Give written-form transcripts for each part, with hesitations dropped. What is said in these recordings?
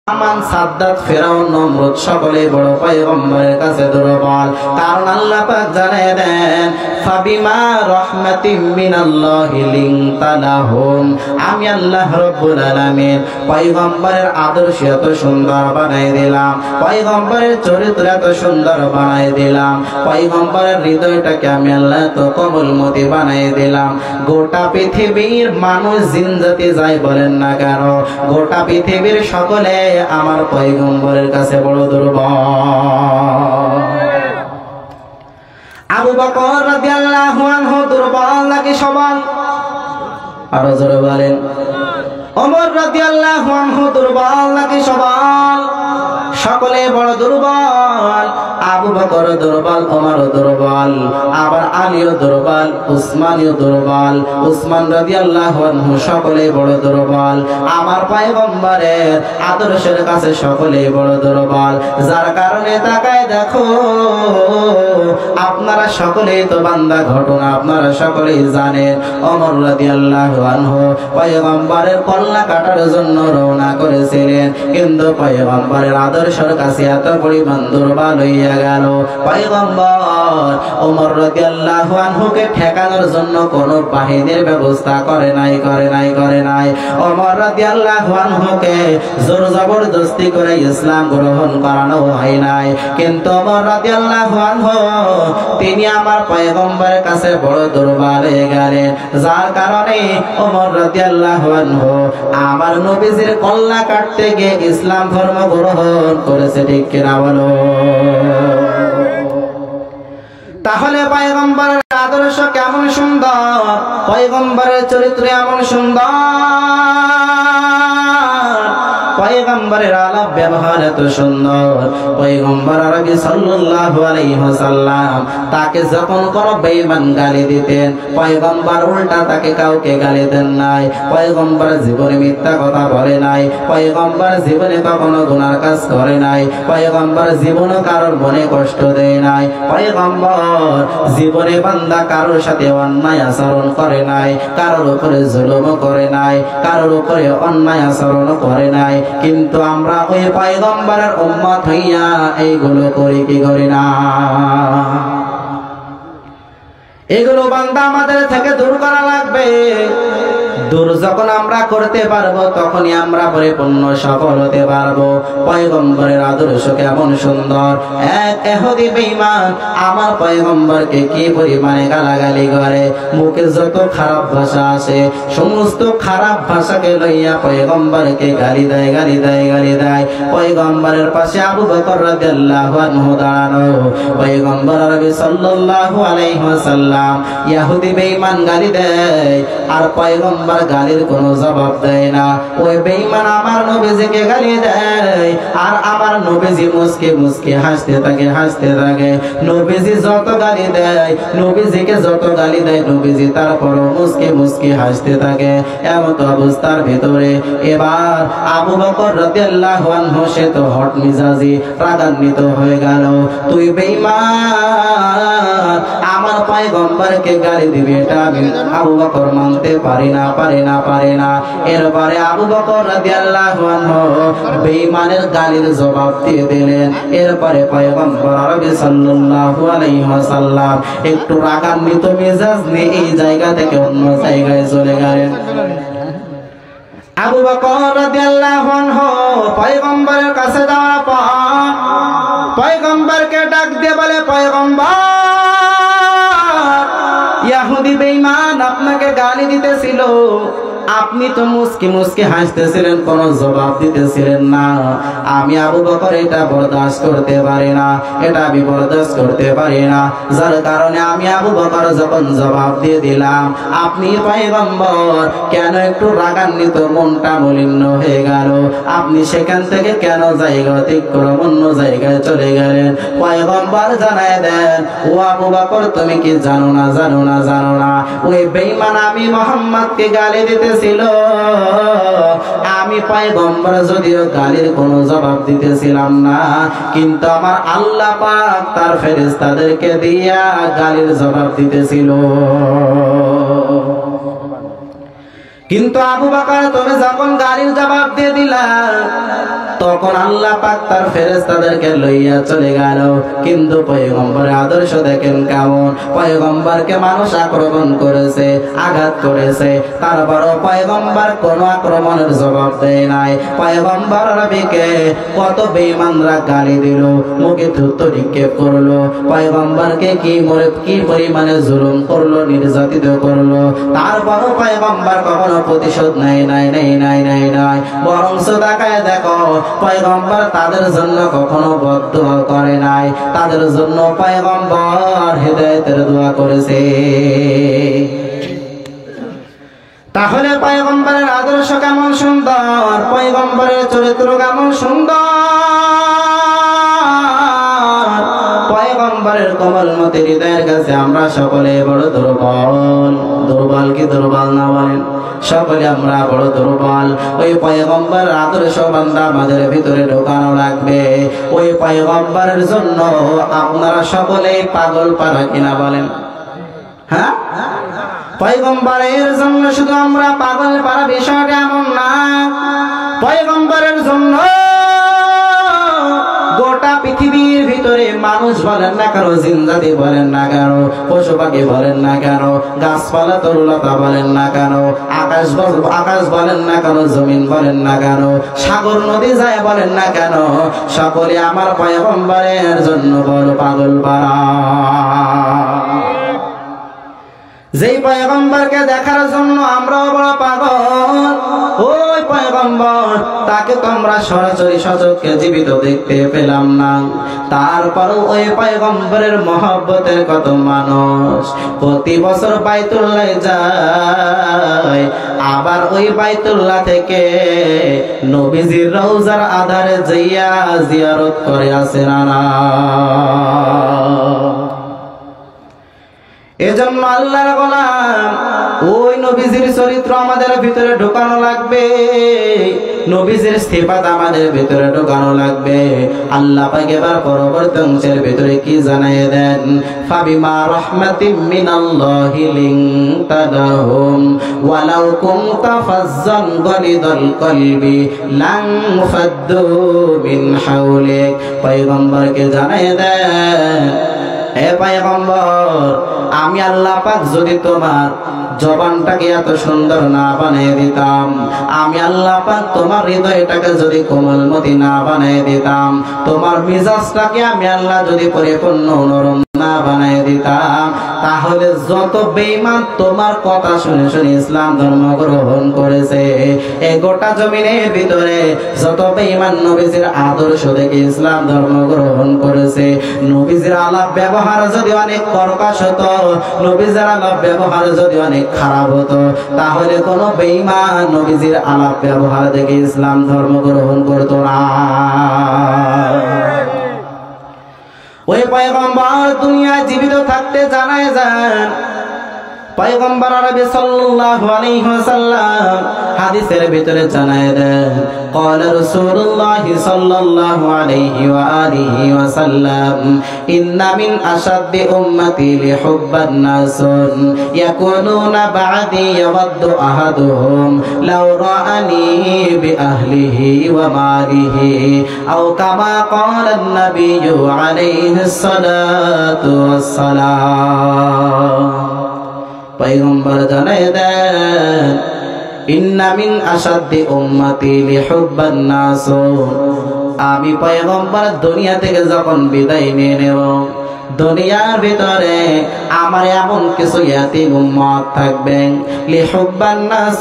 আমান সাদ্দাত ফেরাউন নমরুদ সকলে বড় পয়গম্বরের কাছে দুর্বল। কারণ আল্লাহ পাক জানিয়ে দেন ফাবিমা রাহমাতিম মিনাল্লাহি লিনতা লাহুম, আমি আল্লাহ রাব্বুল আলামিন পয়গম্বরের আদর্শ এত সুন্দর বানাই দিলাম, পয়গম্বরের চরিত্র এত সুন্দর বানাই দিলাম, পয়গম্বরের হৃদয়টাকে আমি আল্লাহ তো কোমলমতি বানাই দিলাম। গোটা পৃথিবীর মানুষ জিনজাতি যাই বলেন না কেন, গোটা পৃথিবীর সকলে আমার পয়গম্বরের কাছে বড় দুর্বল। আবু বকর রাদিয়াল্লাহু আনহু দুর্বল নাকি সবল? আরো জোরে বলেন। ওমর রাদিয়াল্লাহু আনহু দুর্বল নাকি সবল? সকলে বড় দুর্বল। আবু বকর দুর্বল, ওমরও দুর্বল, আবার আলীও দুর্বল, উসমানও দুর্বল। উসমান রাদিয়াল্লাহু আনহু সকলে বড় দুর্বল। আমার পয়গম্বরের আদর্শের কাছে সকলে বড় দুর্বল। যার কারণে তাকায় দেখো, আপনারা সকলেই তো বান্দা ঘটনা আপনারা সকলেই জানেন। ওমর রাদিয়াল্লাহু আনহু পয়গম্বরের কল্লা কাটার জন্য রওনা করেছিলেন, কিন্তু পয়গম্বরের আদর্শের কাছে এত পরিমাণ দুর্বল হইয়া গেল, পয়গম্বর ওমর রাদিয়াল্লাহু আনহুকে ঠেকানোর জন্য কোন বাহিনীর ব্যবস্থা করে নাই। ওমর রাদিয়াল্লাহু আনহুকে জোর জবরদস্তি করে ইসলাম গ্রহণ করানো হয় নাই, কিন্তু ওমর রাদিয়াল্লাহু আনহু তিনি আমার পয়গম্বরের কাছে বড় দুর্বল হয়ে গেলেন। যার কারণে ওমর রাদিয়াল্লাহু আনহু আমার নবীজির কল্লা কাটতে গিয়ে ইসলাম ধর্ম গ্রহণ করেছে। ঠিক কিনা বলো? তাহলে পয়গম্বরের আদর্শ কেমন সুন্দর, পয়গম্বরের চরিত্র এমন সুন্দর, পয়গম্বরের আলাপ ব্যবহার এত সুন্দর। পয়গম্বর আরবি সাল্লাল্লাহু আলাইহি ওয়াসাল্লাম তাকে যখন কোন বেঈমান গালি দিতেন, পয়গম্বর উল্টা তাকে কাউকে গালি দেন নাই। পয়গম্বর জীবনে মিথ্যা কথা বলে নাই, পয়গম্বর জীবনে কখনো গুনার কাজ করে নাই, পয়গম্বর জীবনে কারোর মনে কষ্ট দেয় নাই, পয়গম্বর জীবনে বান্দা কারোর সাথে অন্যায় আচরণ করে নাই, কারোর উপরে জুলুম করে নাই, কারোর উপরে অন্যায় আচরণ করে নাই। কিন্তু আমরা ওই পয়গম্বরের উম্মত হইয়া এইগুলো করি কি করি না? এগুলো বান্দা আমাদের থেকে দূর করা লাগবে। দূর যখন আমরা করতে পারবো, তখনই আমরা পরিপূর্ণ সফল হতে পারবো। পয়গম্বরের আদর্শ কেমন সুন্দর। এক ইহুদি বেঈমান আমার পয়গম্বরকে কি পরিমাণে গালাগালি করে, মুখে যত খারাপ ভাষা আসে সমস্ত খারাপ ভাষাকে লইয়া পয়গম্বরকে গালি দেয়। পয়গম্বরের পাশে আবু বকর রাদিয়াল্লাহু আনহু দাঁড়ানো। পয়গম্বর আরবি সাল্লাল্লাহু আলাইহি ওয়াসাল্লাম ইহুদি বেঈমান গালি দেয়, আর পয়গম্বর গালির কোনো জবাব দেয় না। ওই বেঈমান আমার নবীজিকে গালি দেয়, আর আমার নবীজি মুস্কি হাসতে থাকে। নবীজি যত গালি দেয়, নবীজিকে যত গালি দেয়, নবীজি তারপরও মুস্কি হাসতে থাকে। এমন অবস্থার ভিতরে এবার আবু বকর রাদিয়াল্লাহু আনহু সে তো হট মিজাজি রাগান্বিত হয়ে গেল। তুই বেঈমান আমার পয়গম্বরকে গালি দিবি, এটা আমি আবু বকর মানতে পারি না। এরপরে আবু বকর রাদিয়াল্লাহু আনহু বেঈমানের গালির জবাব দিয়ে দিলেন। এরপরে পয়গম্বর আরবি সাল্লাল্লাহু আলাইহি ওয়াসাল্লাম একটু রাগান্বিত মেজাজ নিয়ে এই জায়গা থেকে অন্য জায়গায় চলে গেলেন। আবু বকর রাদিয়াল্লাহু আনহু পয়গম্বরের কাছে যাওয়ার পর পয়গম্বরকে ডাক দিয়ে বলে, পয়গম্বর ইহুদি বেঈমান আপনাকে গালি দিতেছিল, আপনি তো মুস্কি হাসতেছিলেন, কোন জবাব দিতেছিলেন না। আমি আবু বকর এটা বরদাস্ত করতে পারি না, এটা আমি বরদাস্ত করতে পারি না। যার কারণে আমি আবু বকর যখন জবাব দিয়ে দিলাম, আপনি পয়গম্বর কেন একটু রাগান্বিত, মনটা মলিন হয়ে গেল, আপনি সেখান থেকে কেন জায়গা অতিক্রম অন্য জায়গায় চলে গেলেন? পয়গম্বর জানায় দেন, ও আবু বকর তুমি কি জানো না ওই বেঈমান আমি মুহাম্মদকে গালি দিতেছিল, আমি পয়গম্বর যদিও গালির কোনো জবাব দিতেছিলাম না, কিন্তু আমার আল্লাহ পাক তার ফেরেশতাদেরকে দিয়া গালির জবাব দিতেছিল। কিন্তু আবু বকর তুমি যখন গালির জবাব দিয়ে দিলা, তখন আল্লাহ পাক তার ফেরেশতাদেরকে লইয়া চলে গেল। কিন্তু পয়গম্বরের আদর্শ দেখেন কেমন, পয়গম্বরকে মানুষ আক্রমণ করেছে, আঘাত করেছে, তারপরও পয়গম্বর কোনো আক্রমণের জবাব দেয় নাই। পয়গম্বর নবীকে কত বেঈমানরা গালি দিল, মুখে থুতু নিক্ষেপ করলো, পয়গম্বরকে কি পরিমাণে জুলুম করলো, নির্যাতিত করলো, তারপরও পয়গম্বর কখনো প্রতিশোধ নাই। বরং তাকায় দেখো, পয়গম্বর তাদের জন্য কখনো বদদুয়া করে নাই, তাদের জন্য পয়গম্বর হিদায়াতের দোয়া করেছে। তাহলে পয়গম্বরের আদর্শ কেমন সুন্দর, পয়গম্বরের চরিত্র কেমন সুন্দর, পয়গম্বরের কোমলমতি হৃদয়ের কাছে আমরা সকলে বড় দুর্বল। দুর্বল কি দুর্বল না বলেন? সকলে আমরা বড় দুর্বল। ওই পয়গম্বরের আদর্শ বান্দা আমাদের ভিতরে ঢোকানো লাগবে। ওই পয়গম্বরের জন্য আপনারা সকলেই পাগল পারা কিনা বলেন? হ্যাঁ, পয়গম্বরের জন্য শুধু আমরা পাগল পারা বিষয়টা এমন না। পয়গম্বরের জন্য গোটা পৃথিবীর ভিতরে মানুষ বলেন না কেন, জিনজাতি বলেন না কেন, পশু পাখি বলেন না কেন, গাছপালা তরুলতা বলেন না কেন, আকাশ বলেন না কেন, জমিন বলেন না কেন, সাগর নদী যায় বলেন না কেন, সকলে আমার পয়গম্বরের জন্য বড় পাগল পারা। যেই পয়গম্বরকে দেখার জন্য আমরাও বড় পাগল, ওই পয়গম্বর তাকে তো আমরা সরাসরি সচক্ষে জীবিত দেখতে পেলাম না, তারপরও ওই পয়গম্বরের মহব্বতের কত মানুষ প্রতি বছর বাইতুল্লাহ যায়, আবার ওই বাইতুল্লাহ থেকে নবীজির রওজার আধারে যাইয়া জিয়ারত করে আসে না। এজন্য আল্লাহর গোলাম, ওই নবীজির চরিত্র আমাদের ভিতরে ঢোকানো লাগবে, নবীজির সিফাত আমাদের ভিতরে ঢোকানো লাগবে। আল্লাহ পাক এবার পরবর্তী অংশের ভিতরে কি জানায় দেন, ফাবিমা রাহমাতিম মিনাল্লাহি লিনতা লাহুম ওয়ালাউ কুনতা ফাজ্জান গালিদাল কলবি লান ফাদ্দু মিন হাওলিক। পয়গম্বরকে জানায় দেন, হে পয়গম্বর, আমি আল্লাহ পাক যদি তোমার জবানটাকে এত সুন্দর না বানিয়ে দিতাম, আমি আল্লাহ পাক তোমার হৃদয়টাকে যদি কোমলমতি না বানিয়ে দিতাম, তোমার মিজাজটাকে আমি আল্লাহ যদি পরিপূর্ণ নরম না বানিয়ে দিতাম, তাহলে যত বেঈমান তোমার কথা শুনে শুনে ইসলাম ধর্ম গ্রহণ করেছে, এই গোটা জমিনের ভিতরে যত বেঈমান নবীজির আদর্শ দেখে ইসলাম ধর্ম গ্রহণ করেছে, নবীজির আলাপ ব্যবহার যদি অনেক কর্কশ হতো, নবীজির আলাপ ব্যবহার যদি অনেক খারাপ হতো, তাহলে কোন বেঈমান নবীজির আলাপ ব্যবহার দেখে ইসলাম ধর্ম গ্রহণ করতো না। ওই পয়গম্বর দুনিয়ায় জীবিত থাকতে জানায় যান, পয়গম্বর আরবি সাল্লাল্লাহু আলাইহি ওয়াসাল্লাম হাদিসের ভিতরে জানায় দেন, قال رسول الله صلى الله عليه وآله وسلم إن من أشد أمتي لحب الناس يكونون بعدي يود أحدهم لو رآني بأهله وماله أو كما قال النبي عليه الصلاة والسلام। পয়গম্বর জানায় দেন, ইন্না মিন আসাদ্দি উম্মতি লিহুব্বান নাস, আমি পয়গম্বর দুনিয়া থেকে যখন বিদায় নিয়ে নেব, দুনিয়ার ভিতরে আমার এমন কিছু ইয়াতীম উম্মত থাকবে, লিহুব্বান নাস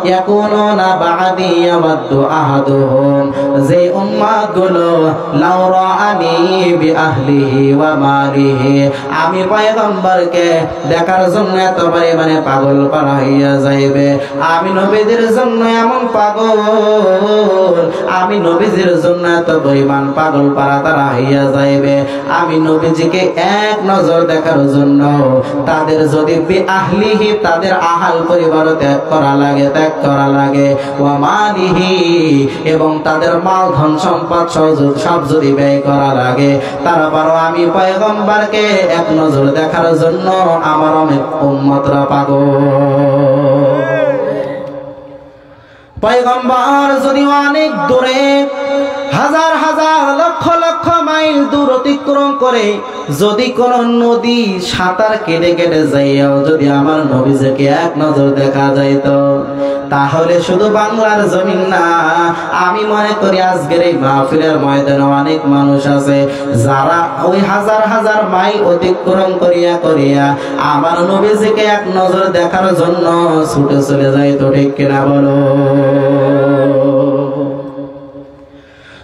ইয়াকুনুনা বা'দি ইয়াওয়াদ্দু আহাদুহুম, যে উম্মতগুলো লাউ রাআনি বিআহলিহি ওয়া মালিহি, আমি পয়গম্বরকে দেখার জন্য এত পরিমাণে পাগল পারা হইয়া যাইবে, আমি নবীদের জন্য এমন পাগল, আমি নবীজির জন্য এত পরিমাণ পাগল পারা তারা হইয়া যাইবে, আমি নবীজিকে এক নজর দেখার জন্য তাদের যদি বিআহলিহি তাদের আহাল পরিবার ত্যাগ করা লাগে ওয়া মালিহি এবং তাদের মাল ধন সম্পদ সব যদি ব্যয় করা লাগে, তারপরও আমি পয়গম্বরকে এক নজর দেখার জন্য আমার অনেক উম্মতরা পাগল। পয়গম্বর যদি অনেক দূরে হাজার লক্ষ লক্ষ মাইল দূর অতিক্রম করে যদি কোন নদী সাঁতার কেটে কেটে যাইয়াও যদি আমার নবীজিকে এক নজর দেখা যাইত, তাহলে শুধু বাংলার জমিন না, আমি মনে করি আজকের এই মাহফিলের ময়দানে অনেক মানুষ আছে যারা ওই হাজার হাজার মাইল অতিক্রম করিয়া করিয়া আমার নবীজিকে এক নজর দেখার জন্য ছুটে চলে যাইত। ঠিক কিনা বলো?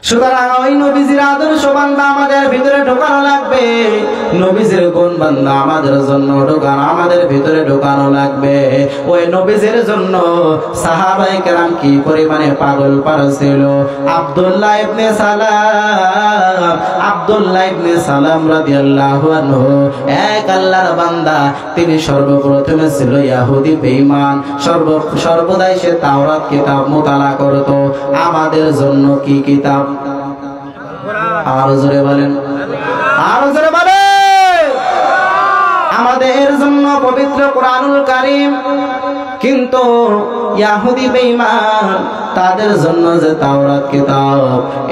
সুতরাং ওই নবীজির আদর্শ বান্দা আমাদের ভিতরে ঢোকানো লাগবে, নবীজির গুণ বান্দা আমাদের জন্য ঢোকানো, আমাদের ভিতরে ঢোকানো লাগবে। ওই নবীজির জন্য সাহাবায়ে কেরাম কি পরিমাণে পাগল পারছিল। আব্দুল্লাহ ইবনে সালাম রাদিয়াল্লাহু আনহু এক আল্লাহর বান্দা, তিনি সর্বপ্রথমে ছিল ইহুদি বেঈমান, সর্বদাই সে তাওরাত কিতাব মুতালা করত। আমাদের জন্য কি কিতাব? আরো জোরে বলেন, আরো জোরে বলেন। আমাদের জন্য পবিত্র কোরআনুল কারীম, কিন্তু ইহুদি বেঈমান তাদের জন্য যে তাওরাত কিতাব,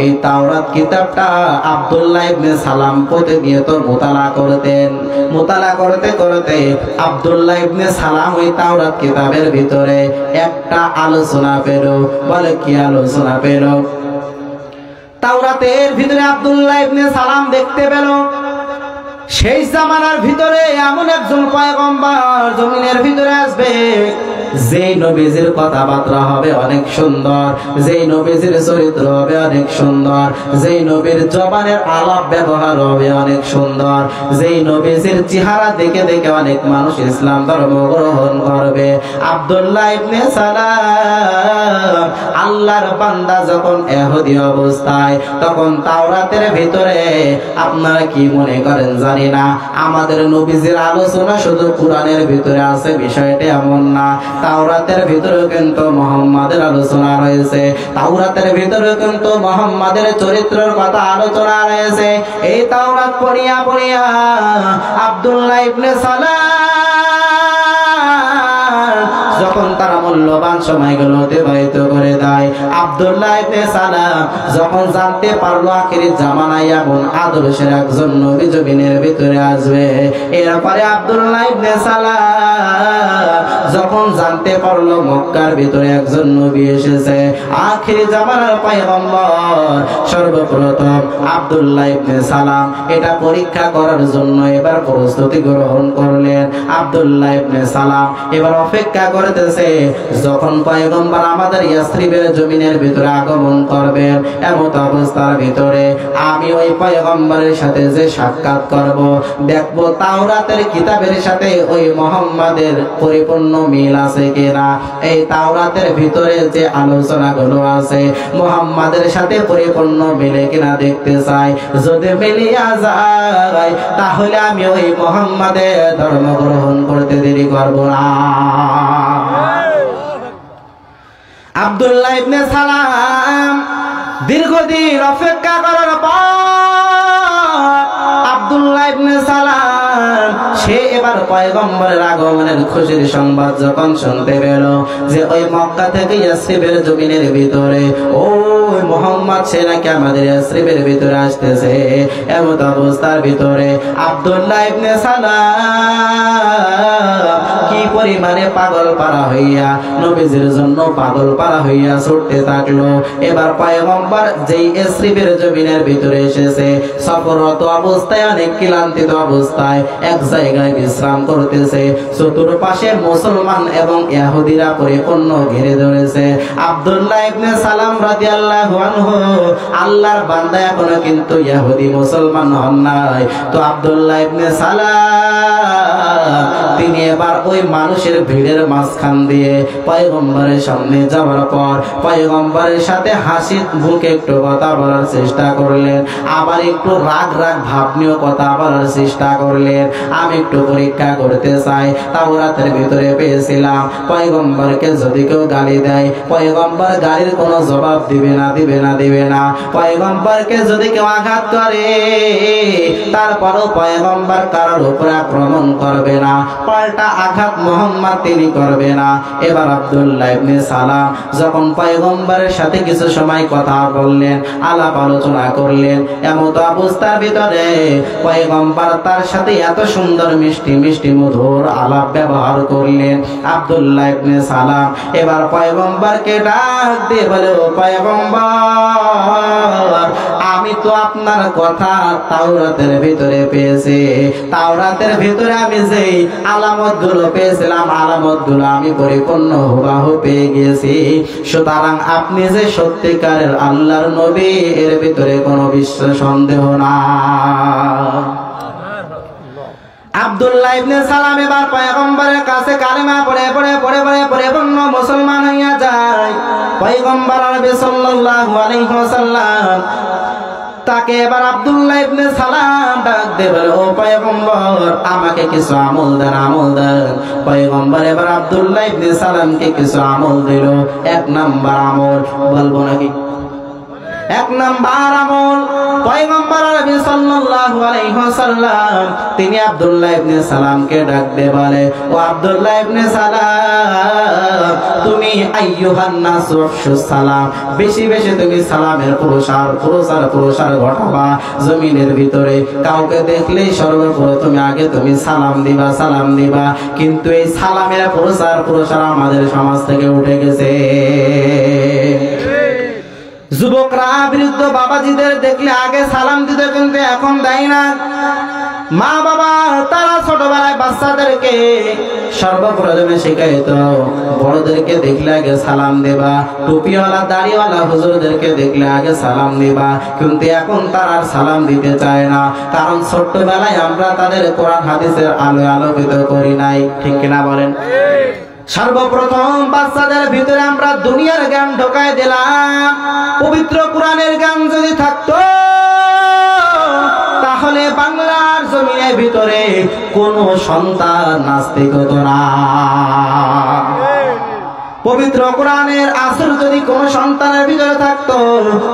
এই তাওরাত কিতাবটা আব্দুল্লাহ ইবনে সালাম প্রতিনিয়ত মুতালা করতেন। মুতালা করতে করতে আব্দুল্লাহ ইবনে সালাম ওই তাওরাত কিতাবের ভিতরে একটা আলোচনা পেল। বলে কি আলোচনা পেল? তাওরাতের ভিতরে আব্দুল্লাহ ইবনে সালাম দেখতে পেল সেই জামানার ভিতরে এমন একজন পয়গম্বর জমিনের ভিতরে আসবে, যেই নবীজির কথাবার্তা হবে অনেক সুন্দর, যেই নবীজির চরিত্র হবে অনেক সুন্দর, যেই নবীর জবানের আলাপ ব্যবহার হবে অনেক সুন্দর, যেই নবীজির চেহারা দেখে দেখে অনেক মানুষ ইসলাম ধর্ম গ্রহণ করবে। আব্দুল্লাহ ইবনে সালাম আল্লাহর বান্দা যখন ইহুদি অবস্থায়, তখন তাওরাতের ভিতরে আপনারা কি মনে করেন জানি না, আমাদের নবীজির আলোচনা শুধু কোরআনের ভিতরে আছে বিষয়টা এমন না। তাওরাতের ভিতরে কিন্তু মুহাম্মাদের আলোচনা রয়েছে, তাওরাতের ভিতরে কিন্তু মুহাম্মাদের চরিত্রের কথা আলোচনা রয়েছে। এই তাওরাত পড়িয়া পড়িয়া আব্দুল্লাহ ইবনে সালাম যখন তারা মূল্যবান সময়গুলো অতিবাহিত করে দেয়, আব্দুল্লাহ ইবনে সালাম যখন জানতে পারলো আখিরি জামানায় এমন আদর্শের একজন নবী জমিনের ভিতরে আসবে, এরপরে আব্দুল্লাহ ইবনে সালাম যখন জানতে পারলো মক্কার ভিতরে একজন নবী এসেছে, আখিরি জামানার পয়গম্বর, সর্বপ্রথম আব্দুল্লাহ ইবনে সালাম এটা পরীক্ষা করার জন্য এবার প্রস্তুতি গ্রহণ করলেন। আব্দুল্লাহ ইবনে সালাম এবার অপেক্ষা করতেছে যখন পয়গম্বর আমাদের ইয়াসরিবের জমিনের ভিতরে আগমন করবেন, এমত অবস্থার ভিতরে আমি ওই পয়গম্বরের সাথে যে সাক্ষাৎ করব, দেখবো তাওরাতের কিতাবের সাথে ওই মুহাম্মাদের পরিপূর্ণ মিল আছে কিনা। এই তাওরাতের ভিতরে যে আলোচনাগুলো আছে মুহাম্মাদের সাথে পরিপূর্ণ মিলে কিনা দেখতে চাই। যদি মিলিয়া যায় তাহলে আমি ওই মুহাম্মাদের ধর্ম গ্রহণ করতে দেরি করব না। আব্দুল্লাহ ইবনে সালাম দীর্ঘদিন অপেক্ষা করার পর আব্দুল্লাহ ইবনে সালাম সে এবার পয়গম্বরের আগমনের খুশির সংবাদ যখন শুনতে পেল যে ওই মক্কা থেকে ইয়াসরিবের জমিনের ভিতরে ওই মুহাম্মদ সে নাকি আমাদের ইয়াসরিবের ভিতরে আসতেছে, এমন অবস্থার ভিতরে আব্দুল্লাহ ইবনে সালাম কি পরিমাণে পাগল পারা হইয়া নবীজির জন্য পাগল পারা হইয়া ছুটতে থাকলো। এবার পয়গম্বর যেই ইয়াসরিবের জমিনের ভিতরে এসেছে, সফররত অবস্থায় অনেক ক্লান্তিত অবস্থায় এক জায়গায় বিশ্রাম করতেছে, চতুর্পাশে মুসলমান এবং ইহুদিরা পরিপূর্ণ ঘিরে ধরেছে। আব্দুল্লাহ ইবনে সালাম রাদিয়াল্লাহু আনহু আল্লাহর বান্দা, এখনো কিন্তু ইহুদি মুসলমান হন নাই। তো আব্দুল্লাহ ইবনে সালাম তিনি এবার ওই মানুষের ভিড়ের মাঝখান দিয়ে পয়গম্বরের সামনে যাওয়ার পর পয়গম্বরের সাথে হাসি মুখে একটু কথা বলার চেষ্টা করলেন, আবার একটু রাগ রাগ ভাব নিয়ে কথা বলার চেষ্টা করলেন। আমি একটু পরীক্ষা করতে চাই, তাওরাতের ভিতরে পেয়েছিলাম পয়গম্বরকে যদি কেউ গালি দেয় পয়গম্বর গালির কোনো জবাব দিবে না, দিবে না, দিবে না। পয়গম্বরকে যদি কেউ আঘাত করে তারপরও পয়গম্বর কারোর উপর আক্রমণ করবে না, পাল্টা আঘাত মুহাম্মদ তিনি করবে না। এবার আব্দুল্লাহ ইবনে সালাম যখন পয়গম্বরের সাথে কিছু সময় কথা বললেন, আলাপ আলোচনা করলেন, এমত অবস্থার ভিতরে পয়গম্বর তার সাথে এত সুন্দর মিষ্টি মিষ্টি মধুর আলাপ ব্যবহার করলেন। আব্দুল্লাহ ইবনে সালাম এবার পয়গম্বরকে ডাক দিয়ে বলে, ও পয়গম্বর, আমি তো আপনার কথা তাওরাতের ভিতরে পেয়েছি, তাওরাতের ভিতরে আমি যেই আলামতগুলো পেয়েছিলাম, আলামতগুলো আমি পরিপূর্ণ হুবহু পেয়ে গেছি। সুতরাং আপনি যে সত্যিকারের আল্লাহর নবী, এর ভিতরে কোনো সন্দেহ না। আব্দুল্লাহ ইবনে সালাম এবার পয়গম্বরের কাছে কালেমা পড়ে পরিপূর্ণ মুসলমান হইয়া যায়। পয়গম্বর আরবি সাল্লাল্লাহু আলাইহি ওয়াসাল্লাম তাকে এবার আব্দুল্লাহ ইবনে সালাম ডাক দিয়ে বলে, ও পয়গম্বর, আমাকে কিছু আমল দেন, আমল দেন। পয়গম্বর এবার আব্দুল্লাহ ইবনে সালামকে কিছু আমল দিল। এক নাম্বার আমল বলবো নাকি? এক নাম্বার আমল, পয়গম্বর আরবি সাল্লাল্লাহু আলাইহি ওয়াসাল্লাম তিনি আব্দুল্লাহ ইবনে সালামকে ডাক দিয়ে বলে, ও আব্দুল্লাহ ইবনে সালাম, তুমি আইয়ুহান নাস আফশুস সালাম, বেশি বেশি তুমি সালামের প্রসার ঘটাবা জমিনের ভিতরে। কাউকে দেখলেই সর্বপ্রথম আগে তুমি সালাম দিবা। কিন্তু এই সালামের প্রসার আমাদের সমাজ থেকে উঠে গেছে। যুবকরা বৃদ্ধ বাবাজিদের দেখলে আগে সালাম দিতে, কিন্তু এখন দেয় না। মা বাবা তারা ছোটবেলায় বাচ্চাদেরকে সর্বপ্রথমে শিখাইত, বড়দেরকে দেখলে আগে সালাম দেবা, টুপিওয়ালা দাড়িওয়ালা হুজুরদেরকে দেখলে আগে সালাম দিবা। কিন্তু এখন তারা আর সালাম দিতে চায় না, কারণ ছোট্টবেলায় আমরা তাদের কোরআন হাদিসের আলোয় আলোকিত করি নাই। ঠিক কিনা বলেন? সর্বপ্রথম বাচ্চাদের ভিতরে আমরা দুনিয়ার জ্ঞান ঢোকায় দিলাম। পবিত্র কোরআনের জ্ঞান যদি থাকতো, তাহলে বাংলার জমিনের ভিতরে কোনো সন্তান নাস্তিক হতো না। পবিত্র কোরআনের আসর যদি কোন সন্তানের ভিতরে থাকতো,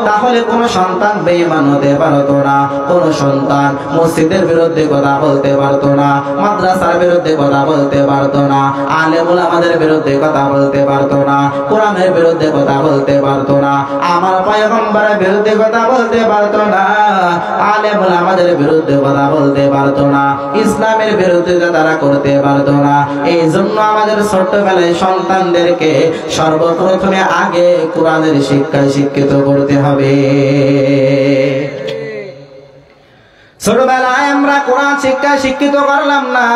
তাহলে কোন সন্তান বেঈমান হতে পারতো না, কোন সন্তান মসজিদের বিরুদ্ধে কথা বলতে পারতো না, মাদ্রাসার বিরুদ্ধে কথা বলতে পারতো না, আলেম ওলামাদের বিরুদ্ধে কথা বলতে পারতো না, কোরআনের বিরুদ্ধে কথা বলতে পারতো না, আমার পয়গম্বরের বিরুদ্ধে কথা বলতে পারতো না, আলেম ওলামাদের বিরুদ্ধে কথা বলতে পারতো না, ইসলামের বিরুদ্ধে তারা করতে পারতো না। এই জন্য আমাদের ছোট্টবেলায় সন্তানদেরকে সর্বপ্রথমে আগে কোরআনের শিক্ষায় শিক্ষিত করতে হবে। ছোটবেলায় আমরা কোরআন শিক্ষায় শিক্ষিত করলাম না,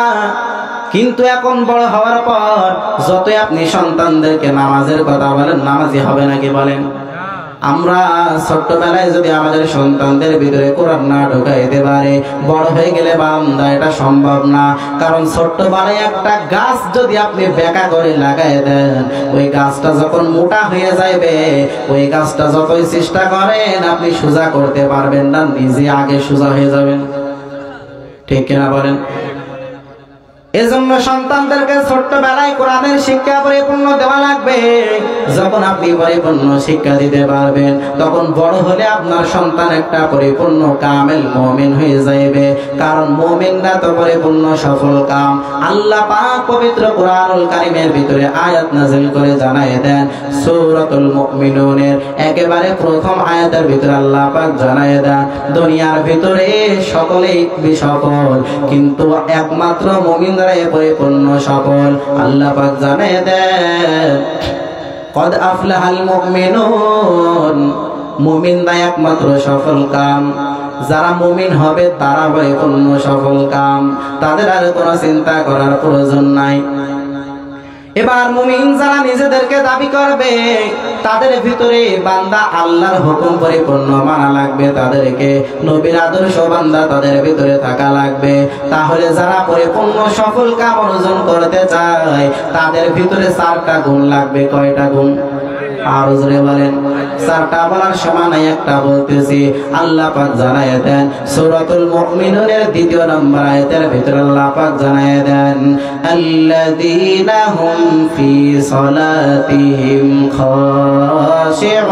কিন্তু এখন বড় হওয়ার পর যতই আপনি সন্তানদেরকে নামাজের কথা বলেন, নামাজি হবে নাকি বলেন? আমরা ছোট্টবেলায় যদি আমাদের সন্তানদের ভিতরে কোরআন না ঢোকাইতে পারে, বড় হয়ে গেলে বান্দা এটা সম্ভব না। কারণ ছোট্টবেলায় একটা গাছ যদি আপনি বেঁকা করে লাগাই দেন, ওই গাছটা যখন মোটা হয়ে যাবে, ওই গাছটা যতই চেষ্টা করেন আপনি সোজা করতে পারবেন না, নিজে আগে সোজা হয়ে যাবেন। ঠিক কিনা বলেন? এজন্য সন্তানদেরকে ছোট্টবেলায় কোরআনের শিক্ষা পরিপূর্ণ দেওয়া লাগবে। যখন আপনি পরিপূর্ণ শিক্ষা দিতে পারবেন, তখন বড় হলে আপনার সন্তান একটা পরিপূর্ণ কামেল মুমিন হয়ে যাবে। কারণ মুমিনরা তো পরিপূর্ণ সফল কাম। আল্লাহ পাক পবিত্র কোরআনুল কারীমের ভিতরে আয়াত নাযিল করে জানায় দেন, সূরাতুল মুমিনুনের একেবারে প্রথম আয়াতের ভিতরে আল্লাহ পাক জানায় দেন, দুনিয়ার ভিতরে সকলেই বিসফল, কিন্তু একমাত্র মুমিন পরিপূর্ণ সফল। আল্লাহ পাক জানিয়ে দেন, কদ আফলাহাল মুমিনুন, মুমিনরা একমাত্র সফল কাম। যারা মুমিন হবে তারা পরিপূর্ণ সফল কাম, তাদের আর কোনো চিন্তা করার প্রয়োজন নাই। এবার মুমিন যারা নিজেদেরকে দাবি করবে, তাদের ভিতরে বান্দা আল্লাহর হুকুম পরিপূর্ণ মানা লাগবে, তাদেরকে নবীর আদর্শ বান্দা তাদের ভিতরে থাকা লাগবে। তাহলে যারা পরিপূর্ণ সফল কাম অর্জন করতে চায়, তাদের ভিতরে 4টা গুণ লাগবে। কয়টা গুণ? আরো জোরে বলেন। 4টা বলার সময় নাই, একটা বলতেছি। আল্লাহ পাক জানায় দেন সূরাতুল মুমিনুনের 2 নম্বর আয়াতের ভিতরে আল্লাহ পাক জানায় দেন, আল্লাযীনা হুম ফি সালাতিহিম খাশিউন,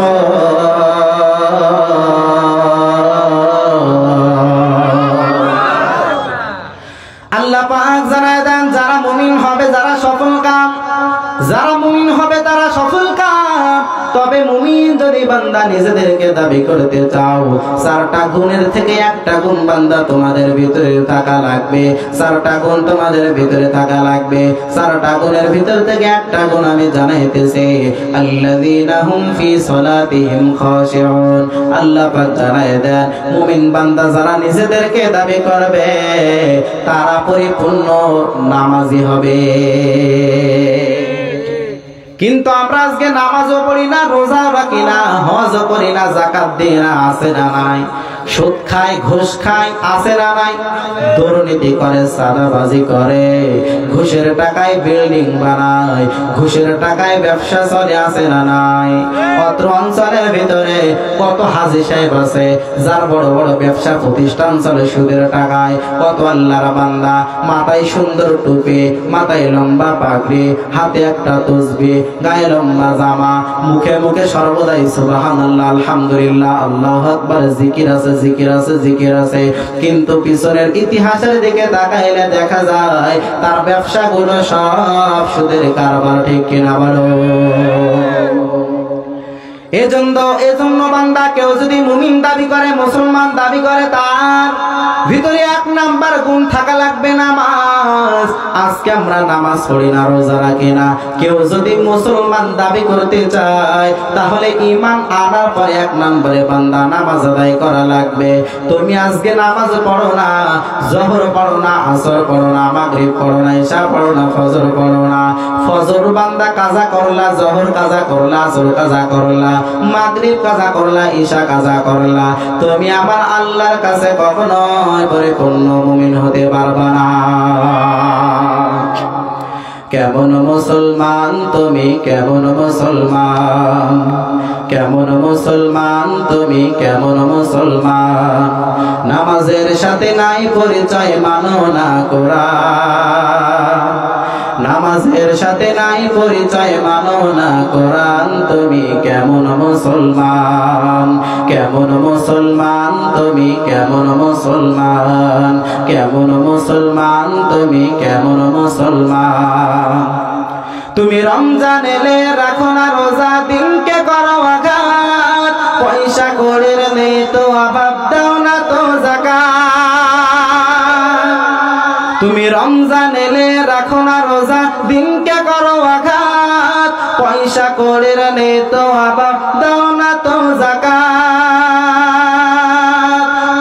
আল্লাহ পাক জানায় দেন বান্দা নিজেদেরকে দাবি করতে চাও, 4টা গুণের থেকে একটা গুণ বান্দা তোমাদের ভিতরে থাকা লাগবে, 4টা গুণ তোমাদের ভিতরে থাকা লাগবে। 4টা গুণের ভিতর থেকে একটা গুণ আমি জানাইতেছি, আল্লাযীনা হুম ফি সালাতিহিম খাশিউন। আল্লাহ পাক জানায় দেন, মুমিন বান্দা যারা নিজেদেরকে দাবি করবে তারা পরিপূর্ণ নামাজি হবে। কিন্তু আমরা আজকে নামাজও পড়ি না, রোজাও রাখি না, হজও করি না, যাকাত দিই না, আছে না নাই? সুদ খাই, ঘুষ খাই, আছে না নাই? দুর্নীতি করে, চাঁদাবাজি করে, ঘুষের টাকায় বিল্ডিং বানায়, ঘুষের টাকায় ব্যবসা চলে, আছে না নাই? অত্র অঞ্চলের ভিতরে কত হাজী সাহেব আছে যার বড় বড় ব্যবসা প্রতিষ্ঠান চলে সুদের টাকায়। কত আল্লাহর বান্দা মাথায় সুন্দর টুপি, মাথায় লম্বা পাগড়ি, হাতে একটা তসবিহ, গায়ে লম্বা জামা, মুখে মুখে সর্বদাই সুবহানাল্লাহ, আলহামদুলিল্লাহ, আল্লাহু আকবার, জিকির আছে, জিকির আছে, জিকির আছে। কিন্তু পিছনের ইতিহাসের দিকে তাকাইলে দেখা যায় তার ব্যবসাগুলো সব সুদের কারবার, ঠিক কিনা বলো? এজন্য বান্দা কেউ যদি মুমিন দাবি করে, মুসলমান দাবি করে, তার ভিতরে 1 নাম্বার গুণ থাকা লাগবে নামাজ। আজকে আমরা নামাজ পড়ি না, রোজা রাখি না। কেউ যদি মুসলমান দাবি করতে চায় তাহলে ঈমান আনার পরে 1 নম্বরে বান্দা নামাজ আদায় করা লাগবে। তুমি আজকে নামাজ পড়ো না, জোহর পড়ো না, আসর পড়ো না, মাগরিব পড়ো না, ইশা পড়ো না, ফজর পড়ো না। ফজর বান্দা কাজা করলা, জোহর কাজা করলা, আসর কাজা করলা, মাগরিব কাজা করলা, ইশা কাজা করলা, তুমি আমার আল্লাহর কাছে কখনোই পরিপূর্ণ মুমিন হতে পারবা না। কেমন মুসলমান তুমি, কেমন মুসলমান, কেমন মুসলমান তুমি, কেমন মুসলমান, নামাজের সাথে নাই পরিচয়, মানো না কোরআন, নামাজের সাথে নাই পরিচয়, মানো না কোরআন, তুমি কেমন মুসলমান, কেমন মুসলমান তুমি, কেমন মুসলমান, কেমন মুসলমান তুমি, কেমন মুসলমান। তুমি রমজান এলে রাখো না রোজা, দিনকে করো আঘাত, পয়সা করে নেই তো অভাব, দাও না তো যাকাত। তুমি রমজান এলে রাখো না রোজা, দিনকে করো আঘাত, পয়সা করে নেই তো অভাব, দাও না তো যাকাত।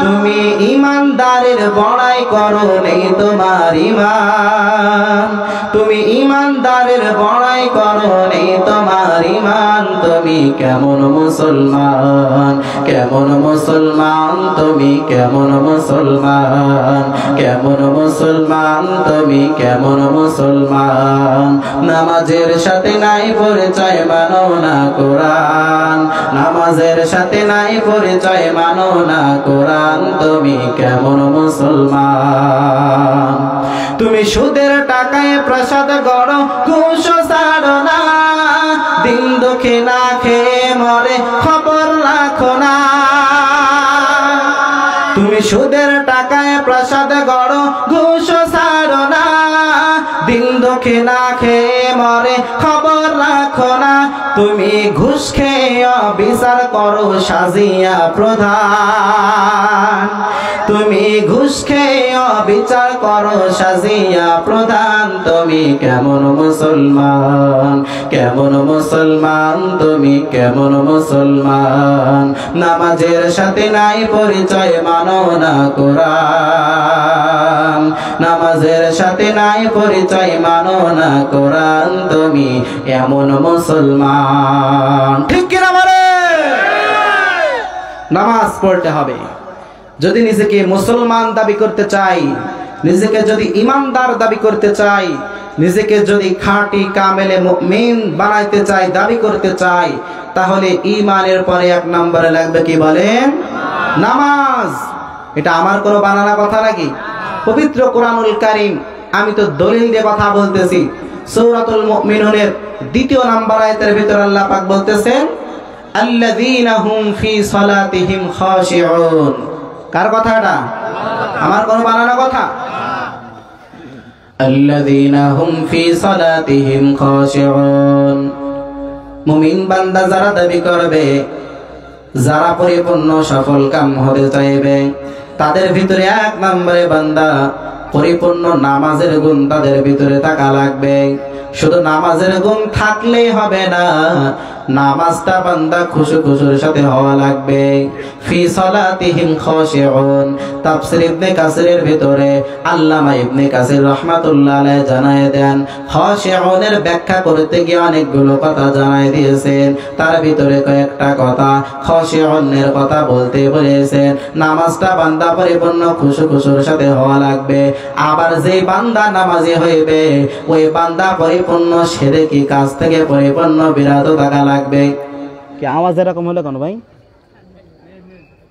তুমি ইমানদারের বড়াই করো, নেই তোমার ঈমান, তুমি ইমানদারের বড়াই করো, নেই তোমার ঈমান, তুমি কেমন মুসলমান, কেমন মুসলমান তুমি, কেমন মুসলমান, কেমন মুসলমান তুমি, কেমন মুসলমান। নামাজের সাথে নাই পরিচয়, মানো না কোরআন, নামাজের সাথে নাই পরিচয়, মানো না কোরআন, তুমি কেমন মুসলমান। তুমি সুদের টাকায় প্রসাদ গড়ো, ঘুষ ছাড়ো না, দিন দুঃখে না খেয়ে মরে খবর রাখো না। তুমি সুদের টাকায় প্রসাদ গড়ো, ঘুষ ছাড়ো না, দিন দুঃখে না খেয়ে মরে খবর রাখো না। তুমি ঘুষ খেয়ে বিচার করো সাজিয়া প্রধান, তুমি ঘুষ খেয়ে বিচার করো সাজিয়া প্রধান, তুমি কেমন মুসলমান, কেমন মুসলমান তুমি, কেমন মুসলমান। নামাজের সাথে নাই পরিচয়, মানো না কোরআন, নামাজের সাথে নাই পরিচয়, মানো না কোরআন, তুমি এমন মুসলমান। ঠিক কিনা বলে? নামাজ পড়তে হবে। যদি নিজেকে মুসলমান দাবি করতে চাই, নিজেকে যদি ইমানদার দাবি করতে চাই, নিজেকে যদি খাঁটি কামেলে মুমিন বানাইতে চাই, দাবি করতে চাই, তাহলে ঈমানের পরে 1 নম্বরে লাগবে কি বলেন? নামাজ। এটা আমার কোনো বানানা কথা নাকি? পবিত্র কোরআনুল কারীম, আমি তো দলিল দিয়ে কথা বলতেছি। সূরাতুল মুমিনুনের 2 নম্বর আয়াতের ভিতর আল্লাহ পাক বলতেছেন, আল্লাযীনা হুম ফি সালাতিহিম খাশিউন। কার কথা এটা? আমার কোনো বানানো কথা? আল্লাযীনা হুম ফি সালাতিহিম খাশিউন। মুমিন বান্দা যারা দাবি করবে যারা পরিপূর্ণ সফল কাম হতে চাইবে তাদের ভিতরে 1 নম্বরে বান্দা পরিপূর্ণ নামাজের গুণ তাদের ভিতরে থাকা লাগবে। শুধু নামাজের গুণ থাকলেই হবে না, নামাজটা বান্দা খুশুর সাথে হওয়া লাগবে। ফি সালাতিহিম খাশিউন। তাফসীর ইবনে কাসিরের ভিতরে আল্লামা ইবনে কাসির রাহমাতুল্লাহ আলাইহি জানায় দেন, খাশিউনের ব্যাখ্যা করতে গিয়ে অনেকগুলো কথা জানায় দিয়েছেন। তার ভিতরে কয়েকটা কথা খাশিউনের কথা বলতে বলেছেন। নামাজটা বান্দা পরিপূর্ণ খুশুর সাথে হওয়া লাগবে। আবার যেই বান্দা নামাজি হইবে ওই বান্দা পরিপূর্ণ শিরকি কাজ থেকে পরিপূর্ণ বিরত থাকা লাগবে। কি আওয়াজ এরকম হলো কেন ভাই?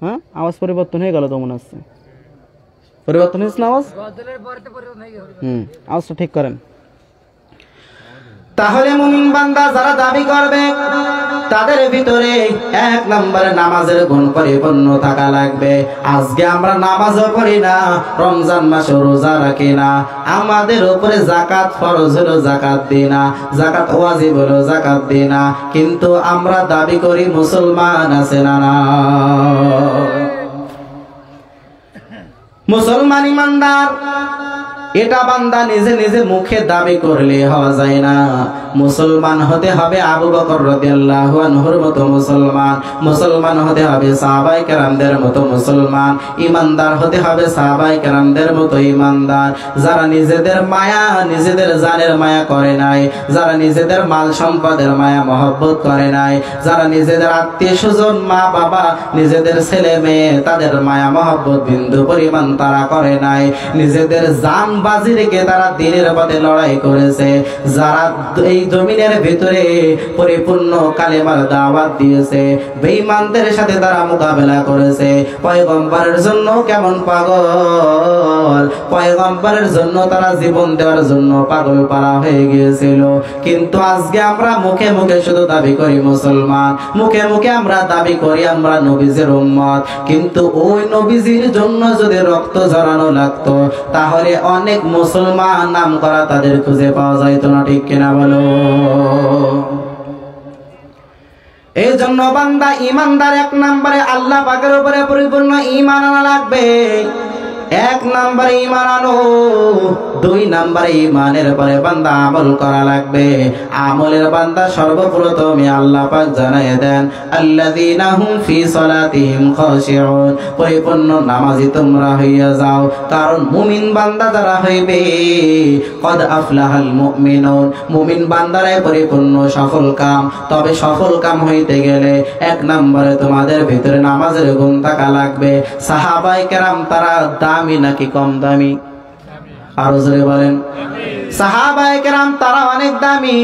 হ্যাঁ, আওয়াজ পরিবর্তন হয়ে গেল তো মনে হচ্ছে। পরিবর্তন হয়েছে না আওয়াজ? আওয়াজটা ঠিক করেন। তাহলে মুমিন বান্দা যারা দাবি করবে তাদের ভিতরে 1 নম্বরে নামাজের গুণ পরিপূর্ণ থাকা লাগবে। আজকে আমরা নামাজও পড়ি না, রমজান মাসে রোজা রাখি না, আমাদের উপরে যাকাত ফরজ হলো যাকাত দিই না, যাকাত ওয়াজিব হলো যাকাত দিই না, কিন্তু আমরা দাবি করি মুসলমান আছে না না? মুসলমান ইমানদার এটা বান্দা নিজে নিজে মুখে দাবি করলে হওয়া যায় না। মুসলমান হতে হবে আবু বকর রাদিয়াল্লাহু আনহুর মতো মুসলমান, মুসলমান হতে হবে সাহাবায়ে কেরামদের মতো মুসলমান, ইমানদার হতে হবে সাহাবায়ে কেরামদের মতো ইমানদার, যারা নিজেদের মায়া নিজেদের জানের মায়া করে নাই, যারা নিজেদের মাল সম্পদের মায়া মহব্বত করে নাই, যারা নিজেদের আত্মীয় স্বজন মা বাবা নিজেদের ছেলে মেয়ে তাদের মায়া মহব্বত বিন্দু পরিমাণ তারা করে নাই, নিজেদের জান বাজি রেখে তারা দিনের পথে লড়াই করেছে, যারা এই জমিনের ভিতরে পরিপূর্ণ কালেমার দাওয়াত দিয়েছে, বেঈমানদের সাথে তারা মোকাবেলা করেছে। পয়গম্বরের জন্য কেমন পাগল, পয়গম্বরের জন্য তারা জীবন দেওয়ার জন্য পাগল পারা হয়ে গিয়েছিল। কিন্তু আজকে আমরা মুখে মুখে শুধু দাবি করি মুসলমান, মুখে মুখে আমরা দাবি করি আমরা নবীজির উম্মত, কিন্তু ওই নবীজির জন্য যদি রক্ত ঝরানো লাগতো তাহলে অনেক মুসলমান নাম করা তাদের খুঁজে পাওয়া যাইতো না, ঠিক কিনা বলো? এই জন্য বান্দা ইমানদার 1 নম্বরে আল্লাহ পাকের উপরে পরিপূর্ণ ঈমান আনা লাগবে। 1 নম্বরে ঈমান আনো, 2 নম্বরে ঈমানের পরে বান্দা আমল করা লাগবে। আমলের বান্দা সর্বপ্রথম আল্লাহ পাক জানায় দেন আল্লাযীনা হুম ফি সালাতিহিম খাশিউন, পরিপূর্ণ নামাজি তোমরা হইয়া যাও, কারণ মুমিন বান্দা যারা হইবে কদ আফলাহাল মুমিনুন, মুমিন বান্দারাই পরিপূর্ণ সফল কাম। তবে সফল কাম হইতে গেলে 1 নম্বরে তোমাদের ভিতরে নামাজের গুণ থাকা লাগবে। সাহাবায়ে কেরাম তারা দামি নাকি কম দামি? আরো জোরে বলেন। সাহাবায়ে কেরাম তারা অনেক দামি,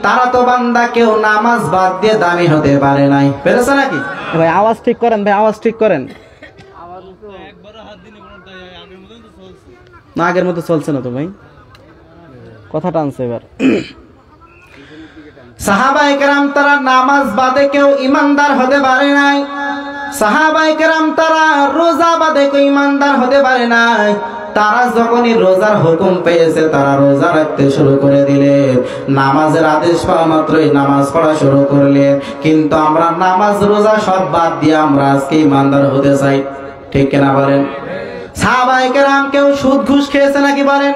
তারা তো বান্দা কেউ নামাজ বাদ দিয়ে দামি হতে পারে নাই, পেরেছে নাকি ভাই? আওয়াজ ঠিক করেন ভাই, আওয়াজ ঠিক করেন। না আগের মতো চলছে না তো ভাই, কথা টানছে এবার। সাহাবায়ে কেরাম তারা নামাজ বাদে কেউ ইমানদার হতে পারে নাই, সাহাবায়ে কেরাম তারা রোজা বাদে কেউ ইমানদার হতে পারে নাই। তারা যখনই রোজার হুকুম পেয়েছে তারা রোজা রাখতে শুরু করে দিলেন, নামাজের আদেশ পাওয়া মাত্রই নামাজ পড়া শুরু করলেন। কিন্তু আমরা নামাজ রোজা সব বাদ দিয়ে আমরা আজকে ইমানদার হতে চাই, ঠিক কিনা বলেন? সাহাবায়ে কেরাম কেউ সুদ ঘুষ খেয়েছে নাকি বলেন?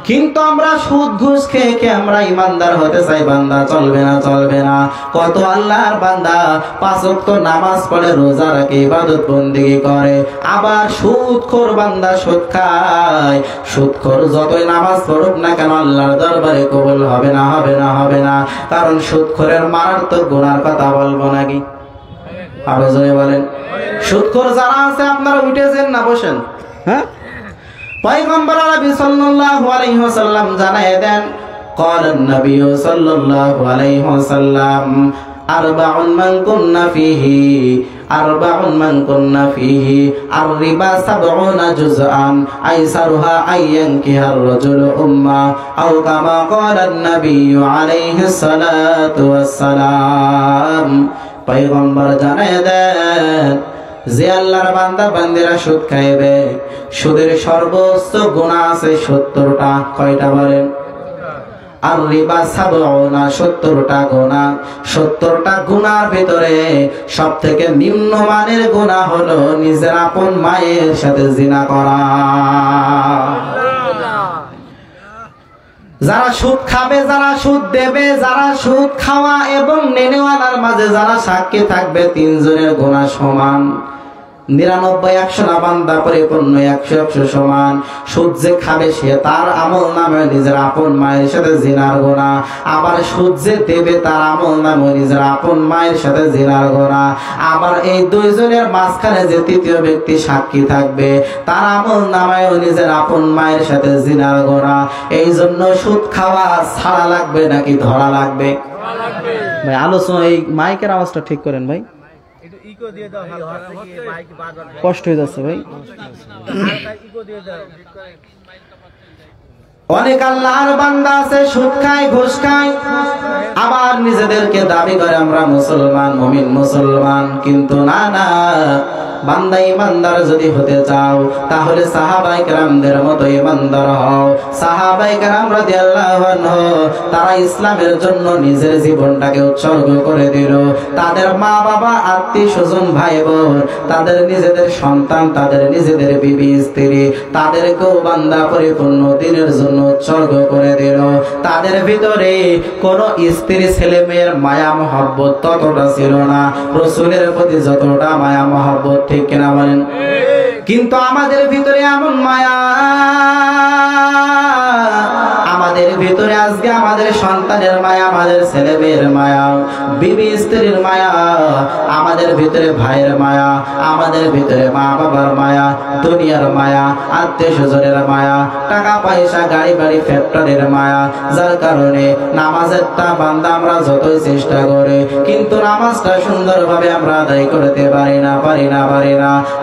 কিন্তু আমরা সুদ ঘুষ খেয়ে কে আমরা ইমানদার হতে চাই? বান্দা চলবে না, চলবে না। কত আল্লাহর বান্দা 5 ওয়াক্ত নামাজ পড়ে, রোজা রাখে, ইবাদত বন্দেগী করে, আবার সুদখোর বান্দা সুদ খায়। সুদখোর যতই নামাজ পড়ুক না কেন আল্লাহর দরবারে কবুল হবে না, হবে না, হবে না। কারণ সুদখোরের মারাত্মক গুনার কথা বলবো নাকি? আরো জোরে বলেন। সুদখোর যারা আছে আপনারা উঠেছেন না বসেন? হ্যাঁ, পয়গম্বর আরবি সাল্লাল্লাহু আলাইহি ওয়াসাল্লাম জানায় দেন ক্বালান নবী সাল্লাল্লাহু আলাইহি ওয়াসাল্লাম আরবাউন মান কুন্না ফিহি আর-রিবা 70 জুজআন আইসারুহা আইয়ানকিহার রাজুলু উম্মা আও কামা ক্বালান নবী আলাইহি সালাতু ওয়াসসালাম। পয়গম্বর জানায় দেন যে আল্লাহর বান্দা বান্দিরা সুদ খাইবে, সুদের সর্বোচ্চ গুনাহ আছে 70টা। কয়টা বলেন? আর রিবা 70টা গুনাহ। 70টা গুনার ভিতরে সবথেকে নিম্নমানের গুনাহ হলো নিজের আপন মায়ের সাথে জিনা করা। যারা সুদ খাবে, যারা সুদ দেবে, যারা সুদ খাওয়া এবং নেনেওয়ালার মাঝে যারা সাক্ষী থাকবে, তিনজনের গুনাহ সমান। 99 100 না বান্দা পরিপূর্ণ 100 সমান। সুদ যে খাবে সে তার আমল নামে নিজের আপন মায়ের সাথে জিনার গুনাহ, আবার সুদ যে দেবে তার আমল নামে নিজের আপন মায়ের সাথে জিনার গুনাহ। আবার এই দুইজনের মাঝখানে যে তৃতীয় ব্যক্তি সাক্ষী থাকবে তার আমল নামে নিজের আপন মায়ের সাথে জিনার গুনাহ। এই জন্য সুদ খাওয়া ছাড়া লাগবে নাকি ধরা লাগবে? ভাই আলোচনা, এই মাইকের আওয়াজটা ঠিক করেন ভাই, কষ্ট হয়ে যাচ্ছে ভাই। অনেক আল্লাহর বান্দা আছে সুদ খায়, ঘুষ খায়, আবার নিজেদেরকে দাবি করে আমরা মুসলমান, মুমিন মুসলমান। কিন্তু না না, বান্দা ইমানদার যদি হতে চাও তাহলে সাহাবায়ে কেরামদের মতো ইমানদার হও। সাহাবায়ে কেরাম রাদিয়াল্লাহু আনহু তারা ইসলামের জন্য নিজের জীবনটাকে উৎসর্গ করে দিল। তাদের মা বাবা, আত্মীয় স্বজন, ভাই বোন, তাদের নিজেদের সন্তান, তাদের নিজেদের বিবি স্ত্রী, তাদেরকেও বান্দা পরিপূর্ণ দ্বীনের জন্য উৎসর্গ করে দিল। তাদের ভিতরে কোন স্ত্রী ছেলে মেয়ের মায়া মহব্বত ততটা ছিল না রাসূলের প্রতি যতটা মায়া মহব্বত, ঠিক কিনা বলেন? কিন্তু আমাদের ভিতরে এমন মায়া, আমাদের ভিতরে আজকে আমাদের সন্তানের মায়া, আমাদের ছেলে মেয়ের মায়া, বিবি স্ত্রীর মায়া, আমাদের ভিতরে ভাইয়ের মায়া, আমাদের ভিতরে মা বাবার মায়া, দুনিয়ার মায়া, আত্মীয় স্বজনের মায়া, টাকা পয়সা, গাড়ি বাড়ি, ফ্যাক্টরির মায়া। যার কারণে নামাজেরটা বান্দা আমরা যতই চেষ্টা করি কিন্তু নামাজটা সুন্দরভাবে আমরা আদায় করতে পারি না।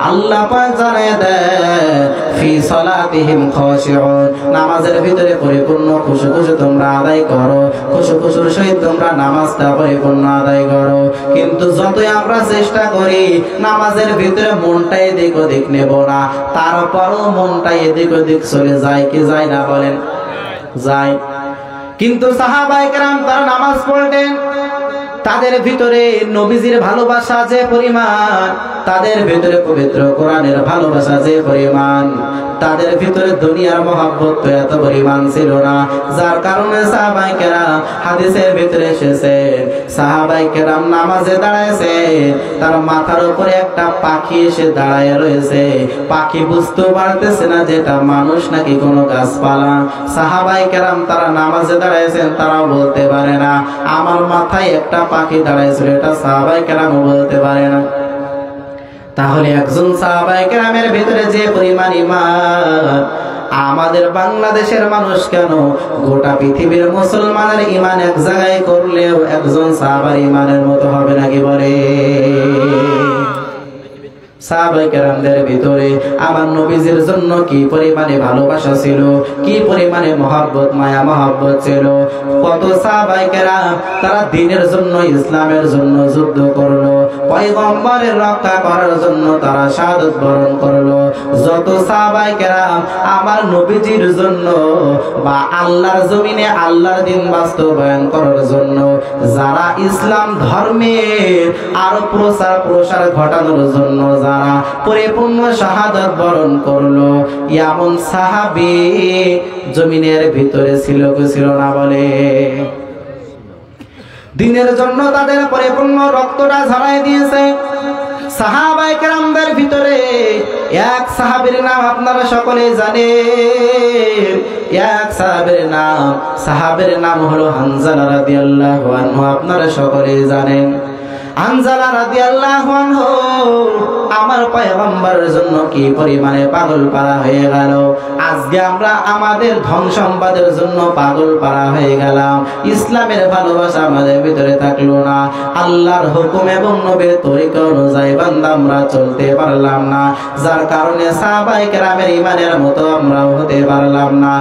আল্লাহ পাক জানায় দেন ফি সালাতিহিম খাশিউন, নামাজের ভিতরে পরিপূর্ণ খুশু খুশু তোমরা আদায় করো, খুশু খুশুর সহিত তোমরা নামাজটা পরিপূর্ণ আদায় করো। কিন্তু যতই আমরা চেষ্টা করি নামাজের ভিতরে মনটা এদিক ওদিক নেব না, তারপরও মনটা এদিক ওদিক চলে যায় কি যায় না বলেন? যায়। কিন্তু সাহাবায়ে কেরাম তারা নামাজ পড়তেন, তাদের ভিতরে নবীজির ভালোবাসা যে পরিমাণ, তাদের ভিতরে পবিত্র কোরআনের ভালোবাসা যে পরিমাণ, তাদের ভিতরে দুনিয়ার মহব্বত এত পরিমাণ ছিল না। যার কারণে সাহাবায়ে কেরাম, হাদিসের ভিতরে এসেছে, সাহাবায়ে কেরাম নামাজে দাঁড়াইছে, তার মাথার উপরে একটা পাখি এসে দাঁড়ায় রয়েছে। পাখি বুঝতে পারতেছে না যে এটা মানুষ নাকি কোনো গাছপালা। সাহাবায়ে কেরাম তারা নামাজে দাঁড়াইছেন, তারাও বলতে পারে না আমার মাথায় একটা পাখি দাঁড়াইছিল, এটা সাহাবায়ে কেরাম বলতে পারে না। তাহলে একজন সাহাবায়ে কেরামের ভিতরে যে পরিমাণ ঈমান, আমাদের বাংলাদেশের মানুষ কেন গোটা পৃথিবীর মুসলমানের ঈমান এক জায়গায় করলেও একজন সাহাবার ঈমানের মতো হবে নাকি বলে? সাহাবায়ে কেরামদের ভিতরে আমার নবীজির জন্য কি পরিমাণে ভালোবাসা ছিল, কি পরিমাণে মহব্বত, মায়া মহব্বত ছিল। কত সাহাবায়ে কেরাম তারা দ্বীনের জন্য, ইসলামের জন্য যুদ্ধ করলো, পয়গম্বরের রক্ষা করার জন্য তারা শাহাদাত বরণ করলো। যত সাহাবায়ে কেরাম আমার নবীজির জন্য বা আল্লাহর জমিনে আল্লাহর দ্বীন বাস্তবায়ন করার জন্য, যারা ইসলাম ধর্মের আরো প্রসার ঘটানোর জন্য যারা পরিপূর্ণ শাহাদাত বরণ করলো, এমন সাহাবী জমিনের ভিতরে ছিল কি ছিল না বলে? দ্বীনের জন্য তাদের পরিপূর্ণ রক্তটা ঝরায় দিয়েছে। সাহাবায়ে কেরামদের ভিতরে এক সাহাবীর নাম আপনারা সকলেই জানেন। এক সাহাবীর নাম হলো হানজালা রাদিয়াল্লাহু আনহু, আপনারা সকলেই জানেন। হানজালা রাদিয়াল্লাহু আনহু আমার পয়গম্বরের জন্য কি পরিমাণে পাগল পারা হয়ে গেল। আজকে আমরা আমাদের ধন সম্পদের জন্য পাগল পারা হয়ে গেলাম, ইসলামের ভালোবাসা আমাদের ভিতরে থাকলো না, আল্লাহর হুকুম এবং নবীর তরিকা অনুযায়ী বান্দা আমরা চলতে পারলাম না। যার কারণে সাহাবায়ে কেরামের ঈমানের মতো আমরাও হতে পারলাম না।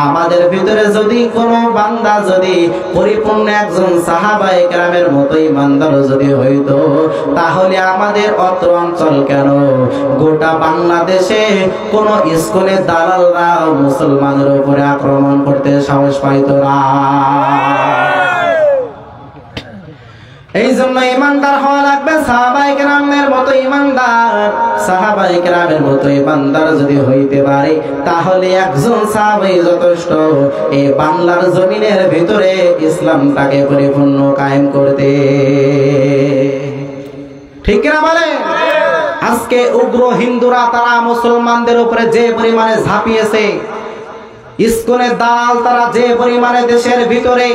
আমাদের ভিতরে যদি কোনো বান্দা যদি পরিপূর্ণ একজন সাহাবায়ে কেরামের মতো ঈমানদার যদি হইতো, তাহলে আমাদের অত্র অঞ্চল কেন গোটা বাংলাদেশে কোন স্কুলের দালালরা মুসলমানের উপরে আক্রমণ করতে সাহস পাইতো না। এই জন্য ইমানদার হওয়া লাগবে সাহাবায়ে কেরামের মতো ইমানদার। সাহাবায়ে কেরামের মতো ইমানদার যদি হইতে পারে তাহলে একজন সাহাবী যথেষ্ট এই বাংলার জমিনের ভিতরে ইসলামটাকে পরিপূর্ণ কায়েম করতে। ঠিক না বলে? আজকে উগ্র হিন্দুরা তারা মুসলমানদের উপরে যে পরিমাণে ঝাঁপিয়েছে, ইসকনের দালাল তারা যে পরিমাণে দেশের ভিতরে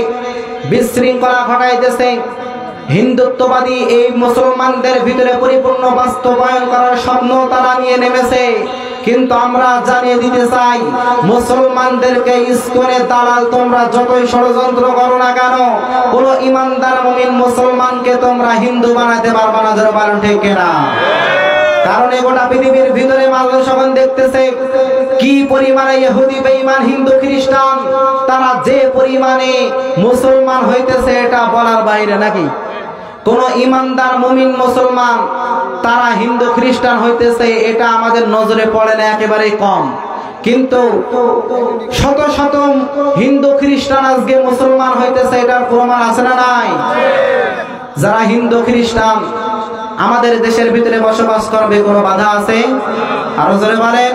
বিশৃঙ্খলা ঘটাইতেছে, হিন্দুত্ববাদী এই মুসলমানদের ভিতরে পরিপূর্ণ বাস্তবায়ন করার স্বপ্ন তারা নিয়ে নেমেছে। কিন্তু আমরা জানিয়ে দিতে চাই, মুসলমানদেরকে ইসকনের দালাল তোমরা যতই ষড়যন্ত্র করো না কেন, কোন ইমানদার মুমিন মুসলমানকে তোমরা হিন্দু বানাতে পারবে না। ধরে পালন ঠিক কিনা? কারণ গোটা পৃথিবীর ভিতরে মানুষ এখন দেখতেছে কি পরিমাণে ইহুদি বেঈমান হিন্দু খ্রিস্টান তারা যে পরিমাণে মুসলমান হইতেছে, এটা বলার বাইরে। নাকি কোন ইমানদার মুমিন মুসলমান তারা হিন্দু খ্রিস্টান হইতেছে, এটা আমাদের নজরে পড়ে না, একেবারে কম। কিন্তু শত শত হিন্দু খ্রিস্টান আজকে মুসলমান হইতেছে, এটার প্রমাণ আছে না নাই? যারা হিন্দু খ্রিস্টান আমাদের দেশের ভিতরে বসবাস করবে, কোনো বাধা আছে? আরো জোরে বলেন,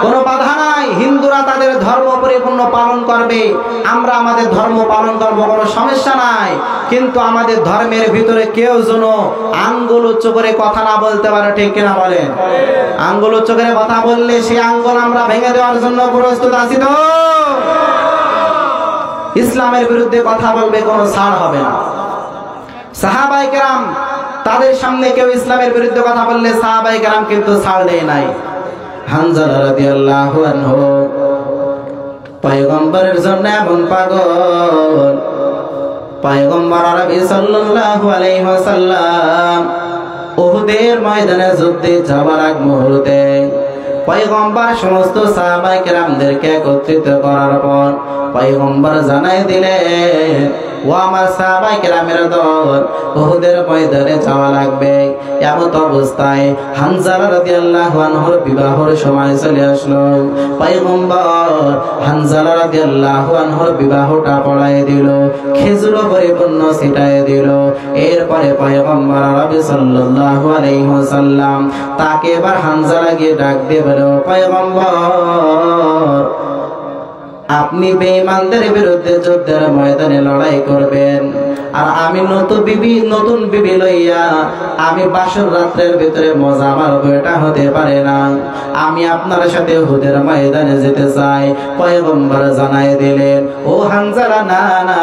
কোনো বাধা নাই। হিন্দুরা তাদের ধর্ম পরিপূর্ণ পালন করবে, আমরা আমাদের ধর্ম পালন করব, কোনো সমস্যা নাই। কিন্তু আমাদের ধর্মের ভিতরে কেউ যেন আঙ্গুল উচ্চ করে কথা না বলতে পারে। ঠিক কিনা বলেন? আঙ্গুল উচ্চ করে কথা বললে সেই আঙ্গুল আমরা ভেঙে দেওয়ার জন্য প্রস্তুত আছি তো? ইসলামের বিরুদ্ধে কথা বলবে, কোনো ছাড় হবে না। সাহাবায়ে কেরাম তাদের সামনে কেউ ইসলামের বিরুদ্ধে কথা বললে সাহাবায়ে কেরাম কিন্তু ছাড় দেয় নাই। হানজালা রাদিয়াল্লাহু আনহু পয়গম্বরের জন্য এমন পাগল, পয়গম্বর আরবি সাল্লাল্লাহু আলাইহি ওয়াসাল্লাম উহুদের ময়দানে যুদ্ধে যাওয়ার আগ মুহূর্তে পয়গম্বর সমস্ত সাহাবায়ে কেরামদেরকে একত্রিত করার পর পয়গম্বর জানাই দিলেন, ও আমার সাহাবায়ে কেরামের দল, উহুদের ময়দানে যাওয়া লাগবে। এমন অবস্থায় হানজালা রাদিয়াল্লাহু আনহুর বিবাহের সময় চলে আসলো। পয়গম্বর হানজালা রাদিয়াল্লাহু আনহুর বিবাহটা পড়ায় দিল, খেজুর পরিপূর্ণ ছিটায় দিল। এরপরে পয়গম্বর আরবি সাল্লাল্লাহু আলাইহি ওয়াসাল্লাম তাকে এবার হানজালা গিয়ে ডাক দিয়ে বলল, পয়গম্বর আপনি বেঈমানদের বিরুদ্ধে যুদ্ধের ময়দানে লড়াই করবেন, আর আমি নতুন বিবি লইয়া আমি বাসর রাত্রের ভিতরে মজা মারবো, এটা হতে পারে না। আমি আপনার সাথে উহুদের ময়দানে যেতে চাই। পয়গম্বর জানাই দিলেন, ও হানজালা, না না,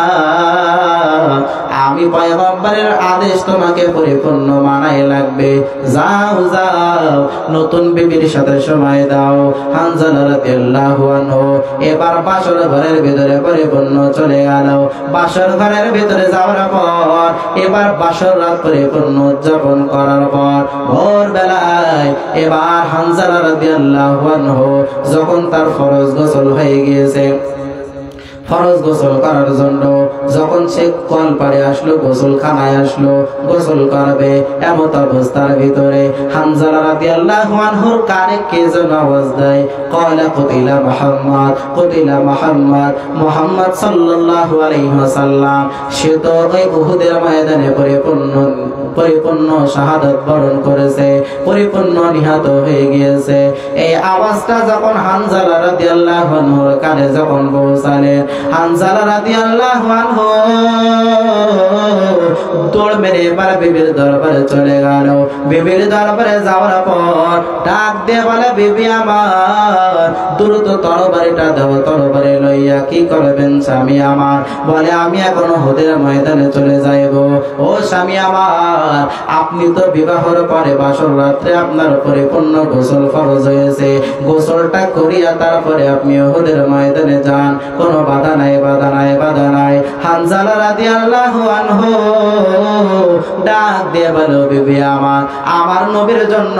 আমি পয়গম্বরের আদেশ তোমাকে পরিপূর্ণ মানাই লাগবে। যাও যাও, নতুন বিবির সাথে সময় দাও। হানজালা রাদিয়াল্লাহু আনহু এবার বাসর ঘরের ভিতরে পরিপূর্ণ চলে গেল। বাসর ঘরের ভিতরে যাওয়ার পর এবার বাসর রাত পরিপূর্ণ উদযাপন করার পর ভোর বেলায় এবার হানজালা রাদিয়াল্লাহু আনহু যখন তার ফরজ গোসল হয়ে গিয়েছে, ফরজ গোসল করার জন্য যখন সে কল পাড়ে আসলো, গোসল খানায় আসলো, গোসল করবে, এমত অবস্থার ভিতরে হানজালা রাদিয়াল্লাহু আনহুর কানে কে যেন আওয়াজ দেয়, কয়লা কুতিলা মুহাম্মদ, কুতিলা মুহাম্মদ, মুহাম্মদ সাল্লাল্লাহু আলাইহি ওয়াসাল্লাম সে তো ওই উহুদের ময়দানে পরিপূর্ণ শাহাদাত বরণ করেছে, পরিপূর্ণ নিহত হয়ে গিয়েছে। এই আওয়াজটা যখন হানজালা রাদিয়াল্লাহু আনহুর কানে যখন পৌঁছালেন, হানজালা রাদিয়াল্লাহু আনহু দৌড় মেরে এবার বিবির দরবারে চলে গেল। বিবির দরবারে যাওয়ার পর ডাক দিয়ে বলে, বিবি আমার দ্রুত তরবারিটা দাও, তরবারি লইয়া কি করবেন স্বামী আমার? বলে, আমি এখন উহুদের ময়দানে চলে যাইব। ও স্বামী আমার, আপনি তো বিবাহের পরে বাসর রাত্রে আপনার পরিপূর্ণ গোসল ফরজ হয়েছে, গোসলটা করিয়া তারপরে আপনি উহুদের ময়দানে যান, কোনো বাধা নাই, বাধা নাই, বাধা নাই। হানজালা রাদিয়াল্লাহু আনহু ডাক দিয়ে বলো, বিবি আমার, আমার নবীর জন্য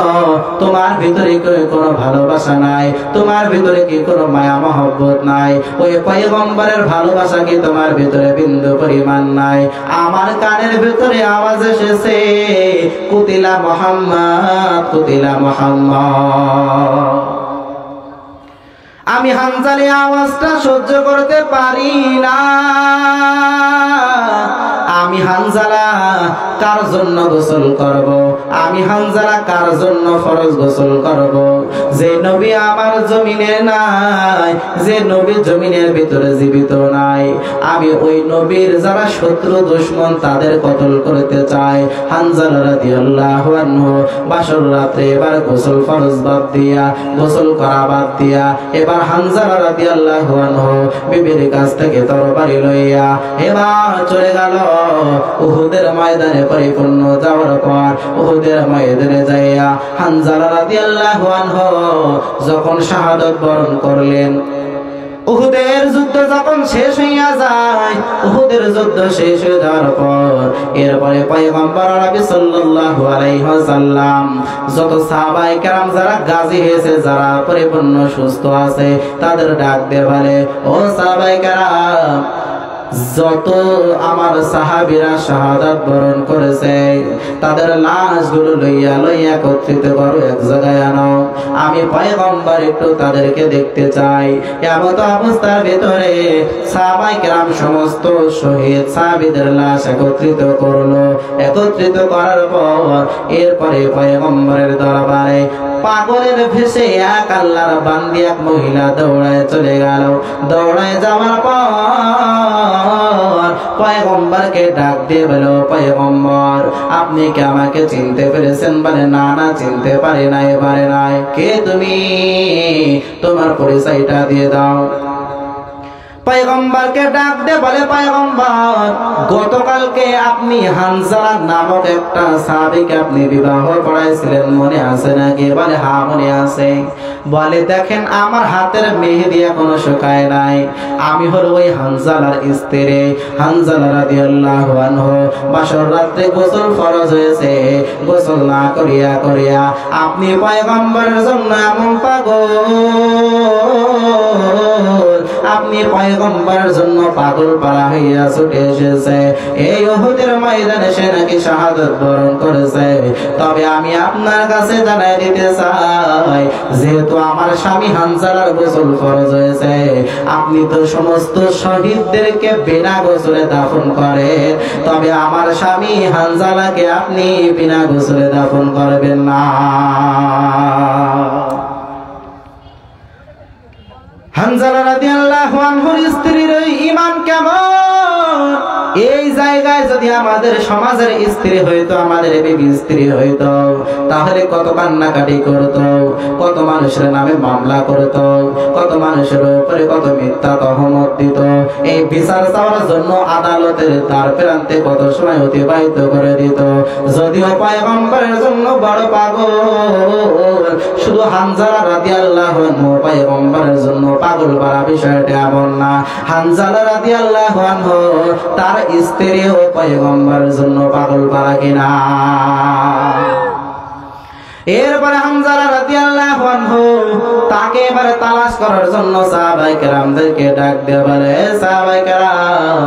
তোমার ভিতরে কি কোনো ভালোবাসা নাই? তোমার ভিতরে কি কোনো মায়া মহব্বত নাই? ওই পয়গম্বরের ভালোবাসা কি তোমার ভিতরে বিন্দু পরিমাণ নাই? আমার কানের ভিতরে আওয়াজ এসেছে, বলতেছে কুতিলা মুহাম্মদ, কুতিলা মুহাম্মদ। আমি হানজালা আওয়াজটা সহ্য করতে পারি না। আমি হানজালা কার জন্য গোসল করব? আমি হানজালা কার জন্য ফরজ গোসল করব? যে নবী আমার জমিনে নাই, যে নবী জমিনের ভিতরে জীবিত নাই, আমি ওই নবীর যারা শত্রু দুশমন তাদের কতল করতে চাই। হানজালা রাদিয়াল্লাহু আনহু বাসর রাতে এবার গোসল ফরজ বাদ দিয়া, গোসল করা বাদ দিয়া এবার হানজালা রাদিয়াল্লাহু আনহু বিবির কাছ থেকে তরবারি লইয়া এবার চলে গেল উহুদের ময়দানে। পরিপূর্ণ যাওয়ার পর উহুদের ময়দানে যাইয়া হানজালা রাদিয়াল্লাহু আনহু যখন শাহাদাত বরণ করলেন, উহুদের যুদ্ধ যখন শেষ হইয়া যায়, উহুদের যুদ্ধ শেষ হয়ে যাওয়ার পর এরপরে পয়গম্বর আরবি সাল্লাল্লাহু আলাইহি ওয়াসাল্লাম যত সাহাবায়ে কেরাম যারা গাজী হয়েছে, যারা পরিপূর্ণ সুস্থ আছে, তাদের ডাক দিয়ে বলে, ও সাহাবায়ে কেরাম, যত আমার সাহাবীরা শাহাদাত বরণ করেছে তাদের লাশগুলো লইয়া লইয়া একত্রিত করো, এক জায়গায় আনো। আমি পয়গম্বর একটু তাদেরকে দেখতে চাই। এমত অবস্থার ভিতরে সাহাবায়ে কেরাম সমস্ত শহীদ সাহাবীদের লাশ একত্রিত করলো। একত্রিত করার পর এরপরে পয়গম্বরের দরবারে পাগলের ভেসে এক আল্লাহর বান্দি এক মহিলা দৌড়ায় চলে গেল। দৌড়ায় যাওয়ার পর পয়গম্বরকে ডাক দিয়ে বলল, পয়গম্বর আপনি কি আমাকে চিনতে পেরেছেন? বলে, না না, চিনতে পারি নাই, পারে নাই। কে তুমি? তোমার পরিচয়টা দিয়ে দাও। পয়গম্বরকে ডাক দে বলে, পয়গম্বর গতকালকে আপনি হানজালা নামক একটা সাহাবীকে আপনি বিবাহ পড়াইছিলেন, মনে আছে নাকি? বলে, হ্যাঁ মনে আছে। বলে, দেখেন আমার হাতের মেহেদি এখনো শুকায় নাই। আমি হলো ওই হানজালার স্ত্রী। হানজালা রাদিয়াল্লাহু আনহু বাসর রাতে গোসল ফরজ হয়েছে, গোসল না করিয়া করিয়া আপনি পয়গম্বরের জন্য এমন পাগল, আপনি পয়গম্বরের জন্য পাগল পারা হইয়া ছুটে এসেছে। এই উহুদের ময়দানে সে নাকি শাহাদাত বরণ করেছে। তবে আমি আপনার কাছে জানাই দিতে চাই, যেহেতু আমার স্বামী হানজালার গোসল ফরজ হয়েছে, আপনি তো সমস্ত শহীদদেরকে বিনা গোসলে দাফন করেন, তবে আমার স্বামী হানজালাকে আপনি বিনা গোসলে দাফন করবেন না। হানজালা রাদিয়াল্লাহু আনহুর স্ত্রীর ঈমান কেমন? এই জায়গায় যদি আমাদের সমাজের স্ত্রী হইতো, আমাদের বিবি স্ত্রী হইতো, তাহলে কত কান্নাকাটি করতো, কত মানুষের নামে মামলা করতো, কত মানুষের উপরে কত মিথ্যা তহমত দিত। এই বিচার চাওয়ার জন্য আদালতের দ্বার প্রান্তে কত সময় অতিবাহিত করে দিত। যদিও পয়গম্বরের জন্য বড় পাগল, শুধু হানজালা রাদিয়াল্লাহু আনহু পয়গম্বরের জন্য পাগল পারা বিষয়টা এমন না। হানজালা রাদিয়াল্লাহু আনহু তার স্ত্রীও পয়গম্বরের জন্য পাগল পারা কিনা। এরপরে হানজালা রাদিয়াল্লাহু আনহু তাকে এবারে তালাশ করার জন্য সাহাবায়ে কেরামদেরকে ডাক দিয়ে বলে, সাহাবায়ে কেরাম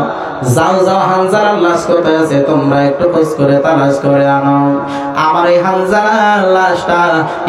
যাও যাও, হানজালার লাশ কোথায় আছে তোমরা একটু খোঁজ করে তালাশ করে আনো। আমার এই হানজালার লাশটা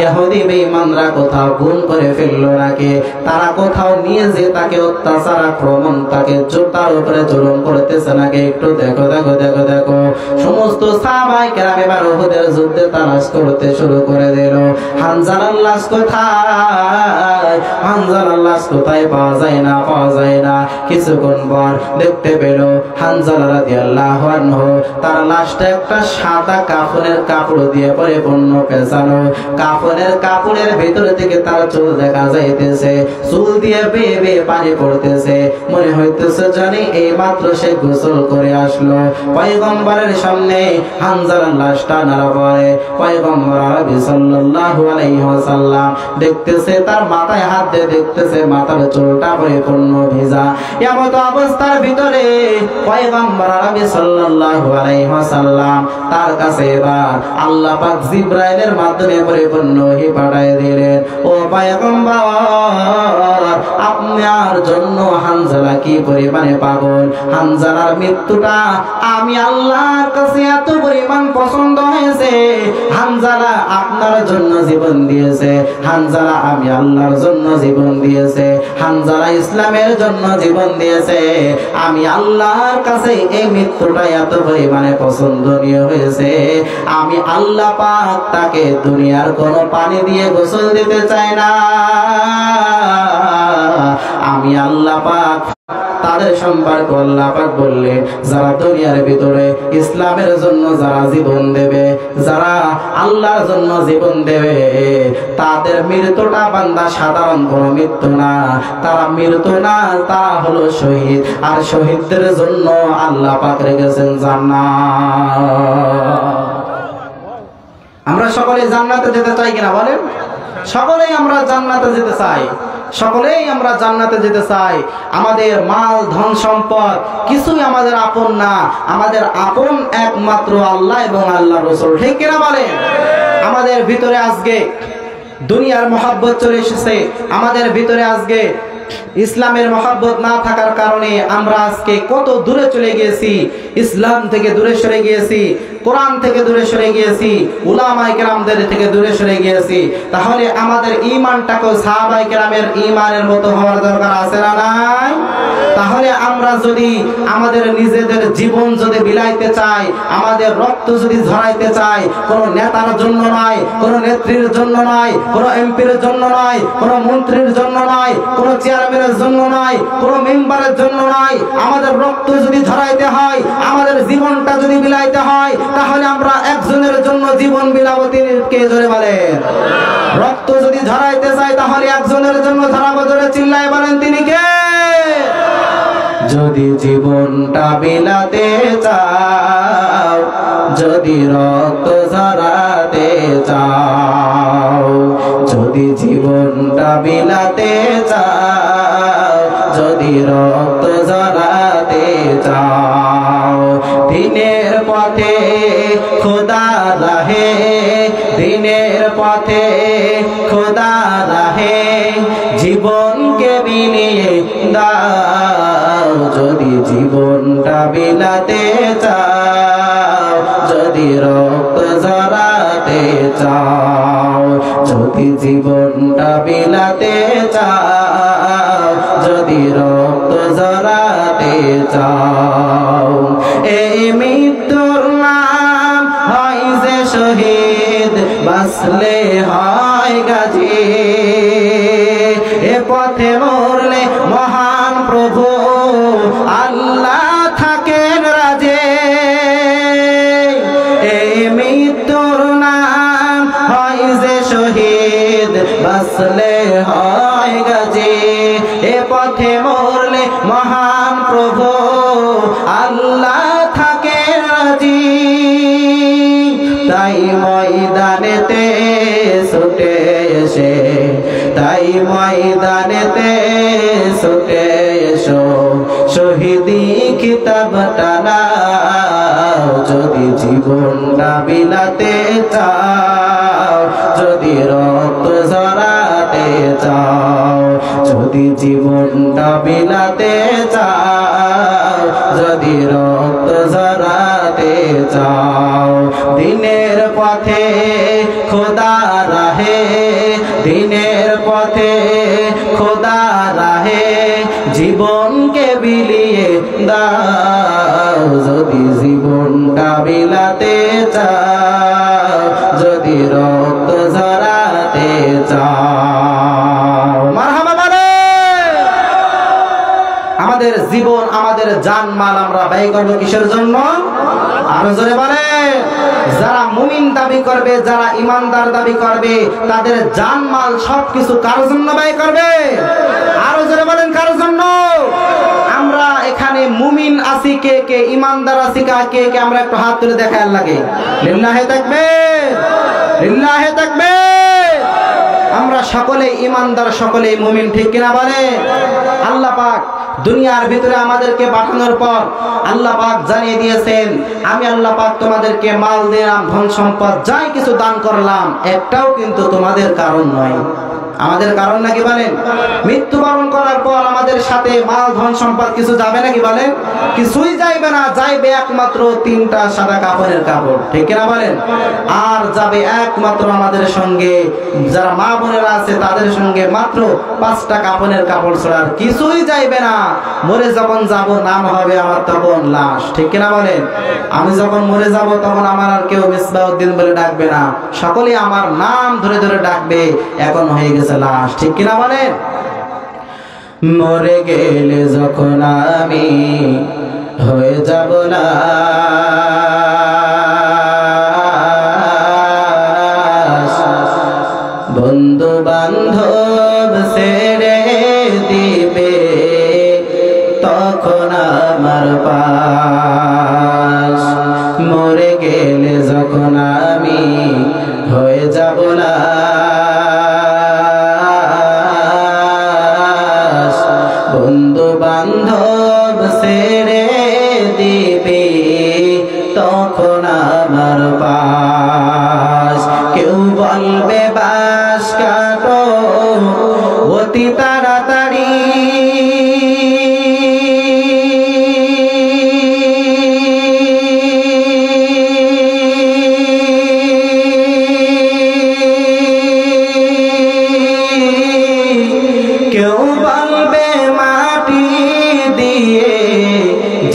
ইহুদি বেঈমানরা কোথাও গুম করে ফেললো নাকি, তারা কোথাও নিয়ে যে তাকে অত্যাচার আক্রমণ, তাকে জোতার উপরে জুলুম করতেছে নাকি, একটু দেখো দেখো দেখো দেখো। সমস্ত সাহাবায়ে কেরাম এবার উহুদের যুদ্ধে তালাশ করতে শুরু করে দিল। হানজালার লাশ কোথায়, হানজালার লাশ কোথায়, পাওয়া যায় না, পাওয়া যায় না। কিছুক্ষণ পর দেখতে পেল হানজালা রাদিয়াল্লাহু আনহু তার লাশটা একটা সাদা কাফনের কাপড় দিয়ে পরিপূর্ণ পেঁচানো। কাফনের কাপড়ের ভিতর থেকে তার চুল দেখা যাইতেছে, চুল দিয়ে বেয়ে বেয়ে পানি পড়তেছে। মনে হইতেছে জানি এই মাত্র সে গোসল করে আসলো। পয়গম্বরের সামনে হানজালার লাশটা নাড়া পড়ে। পয়গম্বর আরবি সাল্লাল্লাহু আলাইহি ওয়াসাল্লাম দেখতেছে, তার মাথায় হাত দিয়ে দেখতেছে মাথার চুলটা পরিপূর্ণ ভিজা। এমত অবস্থার ভিতরে পয়গম্বর আরবি সাল্লাল্লাহু আলাইহি ওয়াসাল্লাম তার কাছে এবার আল্লাহ পাক জিবরাইলের মাধ্যমে পরিপূর্ণ ওহী পাঠিয়ে দিলেন। ও পয়গম্বর, আপনি নেওয়ার জন্য হানজালা কি পরিমাণে পাগল। হানজালার মৃত্যুটা আমি আল্লাহর কাছে এত পরিমাণ পছন্দ হয়েছে। হানজালা আপনার জন্য জীবন দিয়েছে, হানজালা আমি আল্লাহর জন্য জীবন দিয়েছে, হানজালা ইসলামের জন্য জীবন দিয়েছে। আমি আল্লাহর কাছে এই মৃত্যুটা এত পরিমাণে পছন্দনীয় হয়েছে, আমি আল্লাহ পাক তাকে দুনিয়ার কোনো পানি দিয়ে গোসল দিতে চাই না। আমি আল্লাহ পাক তাদের সম্পর্কে আল্লাহ পাক বললেন, যারা দুনিয়ার ভিতরে ইসলামের জন্য যারা জীবন দেবে, যারা আল্লাহর জন্য জীবন দেবে, তাদের মৃত্যুটা বান্দা সাধারণ কোনো মৃত্যু না, তারা মৃত্যু না, তারা হলো শহীদ। আর শহীদদের জন্য আল্লাহ পাক রেখেছেন জান্নাত। আমরা সকলে জান্নাতে যেতে চাই কিনা বলেন? সকলেই আমরা জান্নাতে যেতে চাই, সকলেই আমরা জান্নাতে যেতে চাই। আমাদের মাল ধন সম্পদ কিছুই আমাদের আপন না, আমাদের আপন একমাত্র আল্লাহ এবং আল্লাহ রাসূল, ঠিক কিনা বলেন? আমাদের ভিতরে আজকে দুনিয়ার মহব্বত চলে এসেছে, আমাদের ভিতরে আজকে ইসলামের মহব্বত না থাকার কারণে আমরা আজকে কত দূরে চলে গিয়েছি, ইসলাম থেকে দূরে সরে গিয়েছি, কোরআন থেকে দূরে সরে গিয়েছি, উলামায়ে কেরামদের থেকে দূরে সরে গিয়েছি। তাহলে আমাদের ঈমানটাকে সাহাবায়ে কেরামের ঈমানের মতো হওয়ার দরকার আছে না নাই? তাহলে আমরা যদি আমাদের নিজেদের জীবন যদি বিলাইতে চাই, আমাদের রক্ত যদি ঝরাইতে চাই, কোন নেতার জন্য নয়, কোন নেত্রীর জন্য নয়, কোন এমপির জন্য নয়, কোন মন্ত্রীর জন্য নয়, কোন চেয়ারম্যানের জন্য নয়, কোন মেম্বারের জন্য নয়, আমাদের রক্ত যদি ঝরাইতে হয়, আমাদের জীবনটা যদি বিলাইতে হয়, তাহলে আমরা একজনের জন্য জীবন বিলাবো। তিনি কে? জোরে বলেন। রক্ত যদি ঝরাইতে চাই তাহলে একজনের জন্য ঝরাবো, জোরে চিল্লায় বলেন তিনি কে? যদি জীবনটা বিলাতে চাও, যদি রক্ত ঝরাতে চাও, যদি জীবনটা বিলাতে চাও, যদি রক্ত ঝরাতে চাও, দিনের পথে খোদা রাহে, দিনের পথে খোদা রাহে, জীবনকে বিলিয়ে দাও। যদি জীবনটা বিলাতে চাও, যদি রক্ত ঝরাতে চাও, যদি জীবনটা বিলাতে চাও, যদি রক্ত ঝরাতে চাও, এই মৃত্যুর নাম হয় যে শহীদ, বাঁচলে হয় গাজী। এ পথে মরলে মহান প্রভু আল্লাহ থাকেন রাজে। এই মৃত্যুর নাম হয় যে শহীদ, বাঁচলে হয় গাজী। এ পথে মরলে মহান প্রভু আল্লাহ থাকেন রাজী। তাই ময়দানেতে ছুটে এসে, তাই ময়দানেতে ছুটে এসো, শহীদি খিতাবটা নাও। যদি জীবনটা বিলাতে চাও, যদি রক্ত ঝরাতে চাও, যদি জীবনটা বিলাতে চাও, যদি রক্ত ঝরাতে চাও, দিনের পথে খোদা রাহে, দিনের পথে খোদা রাহে, জীবনকে বিলিয়ে দাও। যদি জীবনটা বিলাতে চাও, যদি রক্ত ঝরাতে চাও। মারহাবা বলে। আমাদের জীবন, আমাদের জানমাল আমরা ব্যয় করবো কিসের জন্য? আরো জোরে বলে। যারা মুমিন দাবি করবে, যারা ইমানদার দাবি করবে, তাদের জানমাল সবকিছু কার জন্য ব্যয় করবে? আরো জোরে বলেন, কার জন্য? আমরা এখানে মুমিন আছি কে কে, ইমানদার আছি কে কে? আমরা একটু হাত তুলে দেখার লাগে। লিল্লাহে তাকবীর, লিল্লাহে তাকবীর। আমরা সকলে ইমানদার, সকলে মুমিন, ঠিক কিনা বলে? আল্লাহ পাক দুনিয়ার ভিতরে আমাদেরকে পাঠানোর পর আল্লাহ পাক জানিয়ে দিয়েছেন, আমি আল্লাহ পাক তোমাদেরকে মাল দিলাম, ধন সম্পদ যাই কিছু দান করলাম, একটাও কিন্তু তোমাদের কারণ নয়। আমাদের কারণ নাকি বলেন? মৃত্যুবরণ করার পর আমাদের সাথে মাল ধন সম্পদ কিছু যাবে নাকি বলেন? কিছুই যাইবে না, যাইবে একমাত্র 3টা সাদা কাপড়ের কাপড়, ঠিক কিনা বলেন? আর যাবে একমাত্র আমাদের সঙ্গে যারা মা বোনেরা আছে তাদের সঙ্গে মাত্র 5টা কাপড়ের কাপড় ছাড়া আর কিছুই যাইবে না। মরে যখন যাব নাম হবে আমার তখন লাশ, ঠিক কিনা বলেন? আমি যখন মরে যাব তখন আমার আর কেউ মিসবাউদ্দিন বলে ডাকবে না, সকলে আমার নাম ধরে ধরে ডাকবে, এখন হয়ে গেছে লাশ, ঠিক কিনা বলেন? মরে গেলে যখন আমি হয়ে যাব লাশ, বন্ধু বান্ধব ছেড়ে দিবে তখন আমার পাশ। মরে গেলে যখন আমি হয়ে যাব লাশ, বন্ধু বান্ধব ছেড়ে দিবে তখন আমার পাশ। কেউ বলবে বাস কাটো অতি তাড়াতাড়ি, কেউ বলবে মাটি দিয়ে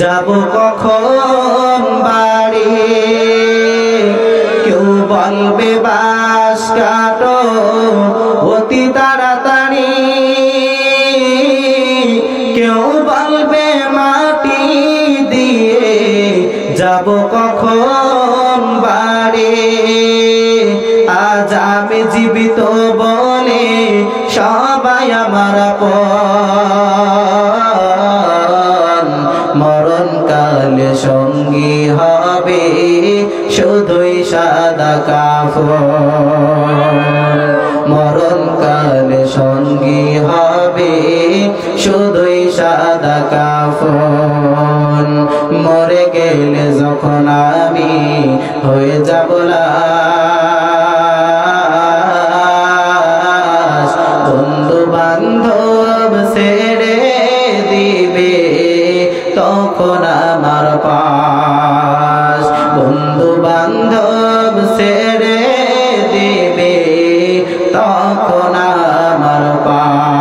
যাব কখন বাড়ি, কেউ বলবে বাস কাটো অতি তাড়াতাড়ি, কেউ বলবে মাটি দিয়ে যাব কখন বাড়ি। আজ আমি জীবিত বলে সবাই আমার আপন, মরণকালে সঙ্গী হবে শুধুই সাদা কাফন, মরণকালে সঙ্গী হবে শুধুই সাদা কাফন। মরে গেলে যখন আমি হয়ে যাব লাশ, বন্ধু বান্ধব ছেড়ে দিবে তখন আমার পাশ, বন্ধু বান্ধব ছেড়ে দিবে তখন আমার পাশ।